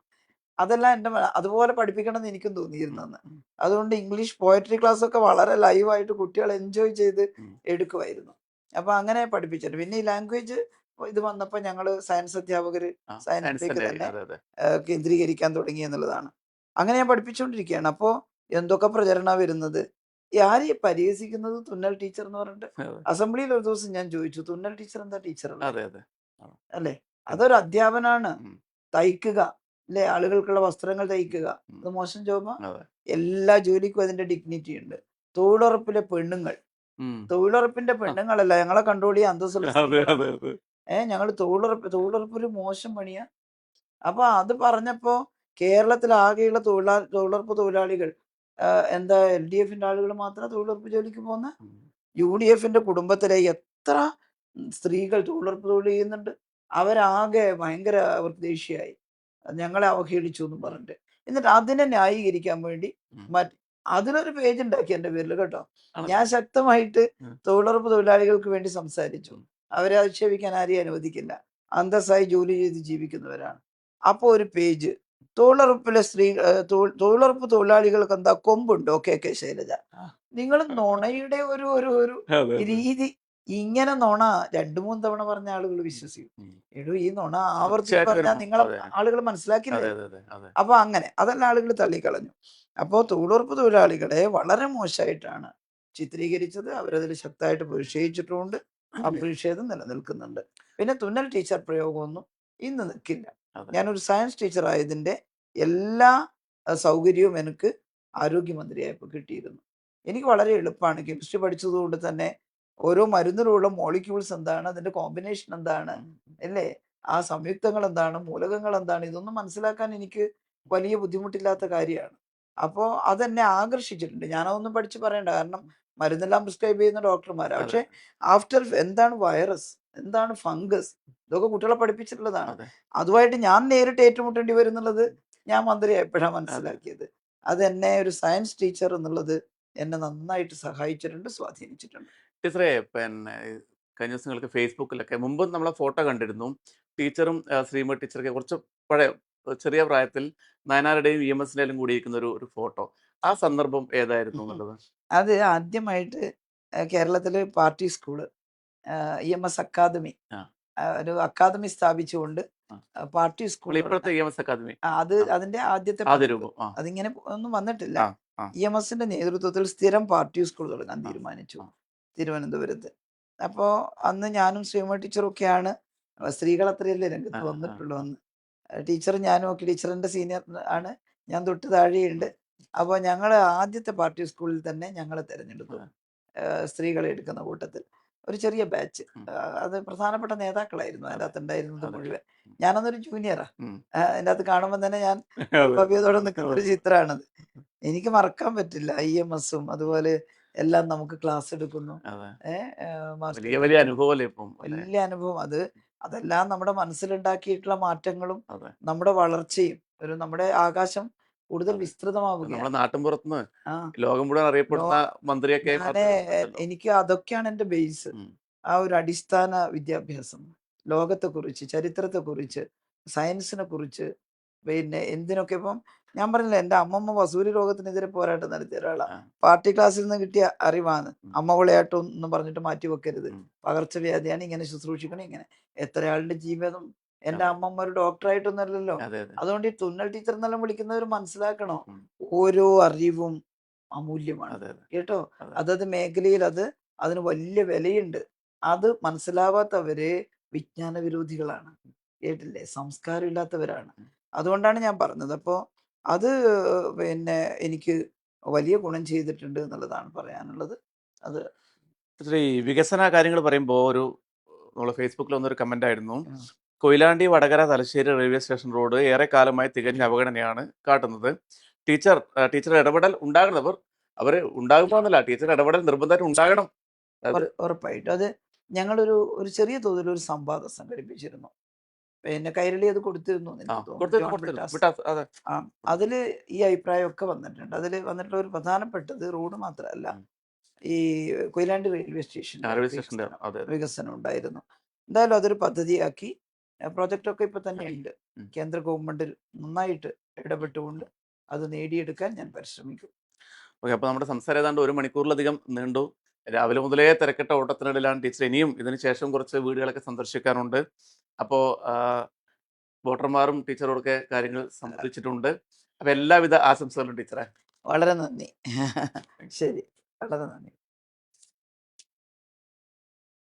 അതെല്ലാം അതുപോലെ പഠിപ്പിക്കണം എന്ന് എനിക്കും തോന്നിയിരുന്നു ഉം. അന്ന്. ഉം. അതുകൊണ്ട് ഇംഗ്ലീഷ് പോയട്രി ക്ലാസ് ഒക്കെ വളരെ ലൈവായിട്ട് കുട്ടികൾ എൻജോയ് ചെയ്ത് ഉം. എടുക്കുമായിരുന്നു. അപ്പോൾ അങ്ങനെ പഠിപ്പിച്ചിട്ടുണ്ട്. പിന്നെ ഈ ലാംഗ്വേജ് ഇത് വന്നപ്പോൾ ഞങ്ങൾ സയൻസ് അധ്യാപകർ ആ, സയൻസ് സയൻസിലേക്ക് തന്നെ ആയി. തന്നെ അതെ അതെ കേന്ദ്രീകരിക്കാൻ തുടങ്ങി എന്നുള്ളതാണ്. അങ്ങനെ ഞാൻ പഠിപ്പിച്ചുകൊണ്ടിരിക്കുകയാണ്. അപ്പോൾ എന്തൊക്കെ പ്രചരണമാണ് വരുന്നത്. ആര് പരിഹസിക്കുന്നത് തുന്നൽ ടീച്ചർ എന്ന് പറഞ്ഞിട്ട് അതെ അസംബ്ലിയിൽ ഒരു ദിവസം ഞാൻ ചോദിച്ചു, തുന്നൽ ടീച്ചർ എന്താ ടീച്ചറല്ലേ? അതെ അതെ ആ. അല്ലേ? പിന്നെ അതൊരു അധ്യാപനാണ്. ഉം. തയ്ക്കുക, അല്ലേ? ആളുകൾക്കുള്ള വസ്ത്രങ്ങൾ ഉം. തയ്ക്കുക. ഉം. അത് മോശം ജോബാ? അതെ. എല്ലാ ജോലിക്കും അതിന്റെ ഡിഗ്നിറ്റി ഉണ്ട്. തൊഴിലുറപ്പിലെ പെണ്ണുങ്ങൾ, ഉം. തൊഴിലുറപ്പിന്റെ ആ. പെണ്ണുങ്ങളല്ല ഞങ്ങളെ കണ്ടോളി അന്തസ്സുള്ള അതെ സ്ത്രീകളാണ്. അതെ അതെ ഞങ്ങൾ തൊഴിലുറപ്പ് ഒരു മോശം പണിയാ. അപ്പൊ അത് പറഞ്ഞപ്പോ കേരളത്തിലാകെയുള്ള തൊഴിലുറപ്പ് തൊഴിലാളികൾ എന്താ LDFന്റെ ആളുകൾ മാത്രം തൊഴിലുറപ്പ് ജോലിക്ക് പോകുന്ന? ഉം. UDFന്റെ കുടുംബത്തിലെ എത്ര സ്ത്രീകൾ തൊഴിലുറപ്പ് തൊഴിൽ ചെയ്യുന്നുണ്ട്. അവരാകെ ഭയങ്കര അവർക്ക് ദേഷ്യമായി. ഞങ്ങളെ അവഹേളിച്ചു എന്ന് പറഞ്ഞിട്ട്. എന്നിട്ട് അതിനെ ന്യായീകരിക്കാൻ വേണ്ടി ഉം. മറ്റ് അതിനൊരു പേജ് ഉണ്ടാക്കി എൻ്റെ പേരിൽ കേട്ടോ. ആണ്. ഞാൻ ശക്തമായിട്ട് ഉം. തൊഴിലുറപ്പ് തൊഴിലാളികൾക്ക് വേണ്ടി സംസാരിച്ചു. ഉം. അവരെ അധിക്ഷേപിക്കാൻ ആരെയും അനുവദിക്കില്ല. അന്തസ്സായി ജോലി ചെയ്ത് ജീവിക്കുന്നവരാണ്. അപ്പോൾ ഒരു പേജ് തൊഴിലുറപ്പിലെ തൊഴിലുറപ്പ് തൊഴിലാളികൾക്ക് എന്താ കൊമ്പുണ്ടോ? KK ശൈലജ. ആ. നിങ്ങൾ നുണയുടെ ഒരു ഒരു ഒരു അതെ അതെ രീതി. ഇങ്ങനെ നുണ 2-3 തവണ പറഞ്ഞ ആളുകൾ ഉം. വിശ്വസിക്കും. ഉം. എടോ ഈ നുണ ആവർത്തിച്ച് തീർച്ചയായിട്ടും പറഞ്ഞാൽ വരും. നിങ്ങളെ അതെ ആളുകൾ മനസ്സിലാക്കില്ലേ? അതെ അതെ അതെ അതെ അപ്പൊ അങ്ങനെ അതെല്ലാം ആളുകൾ തള്ളിക്കളഞ്ഞു. അപ്പോൾ തൊഴിലുറപ്പ് തൊഴിലാളികളെ വളരെ മോശമായിട്ടാണ് ചിത്രീകരിച്ചത്. അവരതിൽ ശക്തമായിട്ട് പ്രതിഷേധിച്ചിട്ടുമുണ്ട്. ആ പ്രതിഷേധം നിലനിൽക്കുന്നുണ്ട്. പിന്നെ തുന്നൽ ടീച്ചർ പ്രയോഗമൊന്നും ഇന്ന് നിൽക്കില്ല. അതെ ഞാനൊരു സയൻസ് ടീച്ചർ ആയതിൻ്റെ എല്ലാ സൗകര്യവും എനിക്ക് ആരോഗ്യമന്ത്രിയായപ്പോൾ കിട്ടിയിരുന്നു. എനിക്ക് വളരെ എളുപ്പമാണ്. കെമിസ്ട്രി പഠിച്ചതുകൊണ്ട് തന്നെ ഓരോ മരുന്നിലുള്ള മോളിക്യൂൾസ് എന്താണ്, അതിന്റെ കോമ്പിനേഷൻ എന്താണ്, ഉം. അല്ലേ? ആ സംയുക്തങ്ങൾ എന്താണ്, മൂലകങ്ങൾ എന്താണ്, ഇതൊന്നും മനസ്സിലാക്കാൻ എനിക്ക് വലിയ ബുദ്ധിമുട്ടില്ലാത്ത കാര്യമാണ്. അപ്പോൾ അതെന്നെ ആകർഷിച്ചിട്ടുണ്ട്. ഞാനതൊന്നും പഠിച്ച് പറയണ്ട. കാരണം മരുന്നെല്ലാം പ്രിസ്ക്രൈബ് ചെയ്യുന്ന ഡോക്ടർമാരാണ്. അതെ പക്ഷേ എന്താണ് വൈറസ്, എന്താണ് ഫംഗസ്, ഇതൊക്കെ കുട്ടികളെ പഠിപ്പിച്ചിട്ടുള്ളതാണ്. അതെ അതുമായിട്ട് ഞാൻ നേരിട്ട് ഏറ്റുമുട്ടേണ്ടി വരും എന്നുള്ളത് ഞാൻ മന്ത്രിയായപ്പോഴാണ് അതെ മനസ്സിലാക്കിയത്. അതെന്നെ ഒരു സയൻസ് ടീച്ചർ എന്നുള്ളത് എന്നെ നന്നായിട്ട് സഹായിച്ചിട്ടുണ്ട്, സ്വാധീനിച്ചിട്ടുണ്ട്. ടീച്ചറെ പിന്നെ കഴിഞ്ഞ ദിവസങ്ങൾക്ക് ഫേസ്ബുക്കിലൊക്കെ മുമ്പ് നമ്മളെ ഫോട്ടോ കണ്ടിരുന്നു. ടീച്ചറും ശ്രീമതി ടീച്ചറൊക്കെ കുറച്ച് പഴയ ചെറിയ പ്രായത്തിൽ നയനാരുടെയും EMSൻ്റെയും കൂടിയിരിക്കുന്ന ഒരു ഫോട്ടോ. ആ സന്ദർഭം ഏതായിരുന്നു എന്നുള്ളത്? അത് ആദ്യമായിട്ട് കേരളത്തില് പാർട്ടി സ്കൂള് EMS അക്കാദമി ആ ഒരു അക്കാദമി സ്ഥാപിച്ചുകൊണ്ട് ആ പാർട്ടി നമ്മൾ സ്കൂളുകൾ ഇപ്പോഴത്തെ EMS അക്കാദമി ആ അതിന്റെ ആദ്യത്തെ ആദ്യ പതിപ്പ് രൂപം ആ അതിങ്ങനെ ഒന്നും വന്നിട്ടില്ല. ആ ആ EMSന്റെ നേതൃത്വത്തിൽ സ്ഥിരം പാർട്ടി സ്കൂൾ തുടങ്ങാൻ ആ തീരുമാനിച്ചു ആ തിരുവനന്തപുരത്ത്. അപ്പോൾ അന്ന് ഞാനും ശ്രീമതി ടീച്ചറൊക്കെയാണ്, സ്ത്രീകൾ അത്രയല്ലേ ആ രംഗത്ത് ആ വന്നിട്ടുള്ളൂ ആ അന്ന്. ടീച്ചർ ഞാനും ഒക്കെ, ടീച്ചറിന്റെ സീനിയർ ആണ്, ഞാൻ തൊട്ട് താഴെയുണ്ട്. അപ്പോൾ ഞങ്ങൾ ആദ്യത്തെ പാർട്ടി സ്കൂളിൽ തന്നെ ഞങ്ങളെ തിരഞ്ഞെടുത്തു, സ്ത്രീകളെ എടുക്കുന്ന കൂട്ടത്തിൽ. ഒരു ചെറിയ ബാച്ച്, ഉം. അത് പ്രധാനപ്പെട്ട നേതാക്കളായിരുന്നു അതിൻ്റെ അതെ അകത്ത് ഉണ്ടായിരുന്നത് അതെ മുഴുവൻ. ഉം. ഞാനന്നൊരു ജൂനിയറാ. ഉം. അതിൻ്റെ അകത്ത് കാണുമ്പോൾ തന്നെ ഞാൻ അതെ ഭവ്യതയോടെ നിൽക്കുന്ന അതെ ഒരു ചിത്രമാണത്. എനിക്ക് മറക്കാൻ പറ്റില്ല. EMSും അതുപോലെ എല്ലാം നമുക്ക് ക്ലാസ് എടുക്കുന്നു. അതെ മാസ്റ്റർ വലിയ വലിയ ട്രെയിനിങ്, അനുഭവമല്ലേ ഇപ്പം അല്ലേ? വലിയ അനുഭവം. അതെല്ലാം നമ്മുടെ മനസ്സിലുണ്ടാക്കിയിട്ടുള്ള മാറ്റങ്ങളും അതെ നമ്മുടെ വളർച്ചയും, നമ്മുടെ ആകാശം കൂടുതൽ അതെ. നമ്മുടെ വിസ്തൃതമാവുകയാണ്. നാട്ടിൻപുറത്തുനിന്ന് ആ ലോകം മുഴുവൻ ലോ അറിയപ്പെടുന്ന മന്ത്രിയൊക്കെ ഞാന് ഉണ്ടല്ലോ. എനിക്ക് അതൊക്കെയാണ് എൻ്റെ ബേസ്. ഉം. ആ ഒരു അടിസ്ഥാന വിദ്യാഭ്യാസം. ലോകത്തെക്കുറിച്ച്, ചരിത്രത്തെക്കുറിച്ച്, സയൻസിനെക്കുറിച്ച്, പിന്നെ എന്തിനൊക്കെ ഇപ്പം ഞാൻ പറഞ്ഞില്ലേ എൻ്റെ അമ്മമ്മ വസൂരി രോഗത്തിനെതിരെ പോരാട്ടം നടത്തിയ ഒരാളാ. ആ. പാർട്ടി ക്ലാസ്സിൽ നിന്ന് കിട്ടിയ അറിവാണ്. ഉം. അമ്മ വിളയാട്ടം എന്ന് പറഞ്ഞിട്ട് മാറ്റി വെക്കരുത്. ഉം. പകർച്ചവ്യാധിയാണ്, ഇങ്ങനെ ശുശ്രൂഷിക്കണം ഇങ്ങനെ. എത്രയാളുടെ ജീവിതം എൻ്റെ അതെ. അമ്മമ്മ ഒരു ഡോക്ടറായിട്ടൊന്നുമല്ലല്ലോ. അതെ, അതെ. അതുകൊണ്ട് ഈ തുന്നൽ ടീച്ചർ എന്നെല്ലാം വിളിക്കുന്നവർ മനസ്സിലാക്കണം. ഉം. ഓരോ അറിവും അമൂല്യമാണ്. അതെ, അതെ. കേട്ടോ? അതെ. അതത് മേഖലയിൽ അതിന് വലിയ വിലയുണ്ട്. അത് മനസ്സിലാവാത്തവര് വിജ്ഞാന വിരോധികളാണ്. കേട്ടില്ലേ? സംസ്കാരമില്ലാത്തവരാണ്. ഉം. അതുകൊണ്ടാണ് ഞാൻ പറഞ്ഞത്. അപ്പോ അത് പിന്നെ എനിക്ക് വലിയ ഗുണം ചെയ്തിട്ടുണ്ട് എന്നുള്ളതാണ് പറയാനുള്ളത്. അത് ഈ വികസന കാര്യങ്ങൾ പറയുമ്പോൾ നമ്മളെ ഫേസ്ബുക്കിൽ വന്നൊരു കമന്റ് ആയിരുന്നു. ആ, Koyilandy Vadakara Thalassery railway station road ഏറെക്കാലമായി തികഞ്ഞ അവഗണനയാണ് കാട്ടുന്നത്. ടീച്ചർ ഇടപെടൽ ഉണ്ടാകണം. അവർ ഉണ്ടാകുമ്പോന്നല്ല, ടീച്ചർ ഇടപെടൽ നിർബന്ധമായിട്ട് ഉണ്ടാകണം. അത് ഉറപ്പായിട്ടും. അത് ഞങ്ങളൊരു ചെറിയ തോതിൽ ഒരു സംവാദം സംഘടിപ്പിച്ചിരുന്നു. പിന്നെ കൈരളി അത് കൊടുത്തിരുന്നു എന്ന് ആ എനിക്ക് തോന്നുന്നു. കൊടുത്തിരുന്നു ജോൺ കൊടുത്തിരുന്നു ബ്രിട്ടാസ്. വിട്ടാ അതെ. ആ അതില് ഈ അഭിപ്രായമൊക്കെ വന്നിട്ടുണ്ട്. അതില് വന്നിട്ടുള്ള ഒരു പ്രധാനപ്പെട്ടത് റോഡ് മാത്രമല്ല, ഉം. ഈ കൊയിലാണ്ടി റെയിൽവേ സ്റ്റേഷന്റെ റെയിൽവേ സ്റ്റേഷൻ്റെ അതെ, അതെ. വികസനം ഉണ്ടായിരുന്നു. എന്തായാലും അതൊരു പദ്ധതിയാക്കി. പ്രൊജക്റ്റൊക്കെ ഇപ്പൊ തന്നെ ഉണ്ട്. ഉം. കേന്ദ്ര ഗവൺമെന്റ് നന്നായിട്ട് ഇടപെട്ടുകൊണ്ട് അത് നേടിയെടുക്കാൻ ഞാൻ പരിശ്രമിക്കും. ഓക്കെ, അപ്പോൾ നമ്മുടെ സംസാരം ഏതാണ്ട് 1 മണിക്കൂറിലധികം നീണ്ടു. രാവിലെ മുതലേ തിരക്കിട്ട ഓട്ടത്തിനിടയിലാണ് ടീച്ചർ. ഇനിയും ഇതിന് ശേഷം കുറച്ച് വീടുകളൊക്കെ സന്ദർശിക്കാനുണ്ട്. അപ്പോൾ വോട്ടർമാരും ടീച്ചറോടൊക്കെ കാര്യങ്ങൾ സംവദിച്ചിട്ടുണ്ട്. അപ്പോൾ എല്ലാവിധ ആശംസകളും ടീച്ചറെ. വളരെ നന്ദി. ശരി. വളരെ നന്ദി.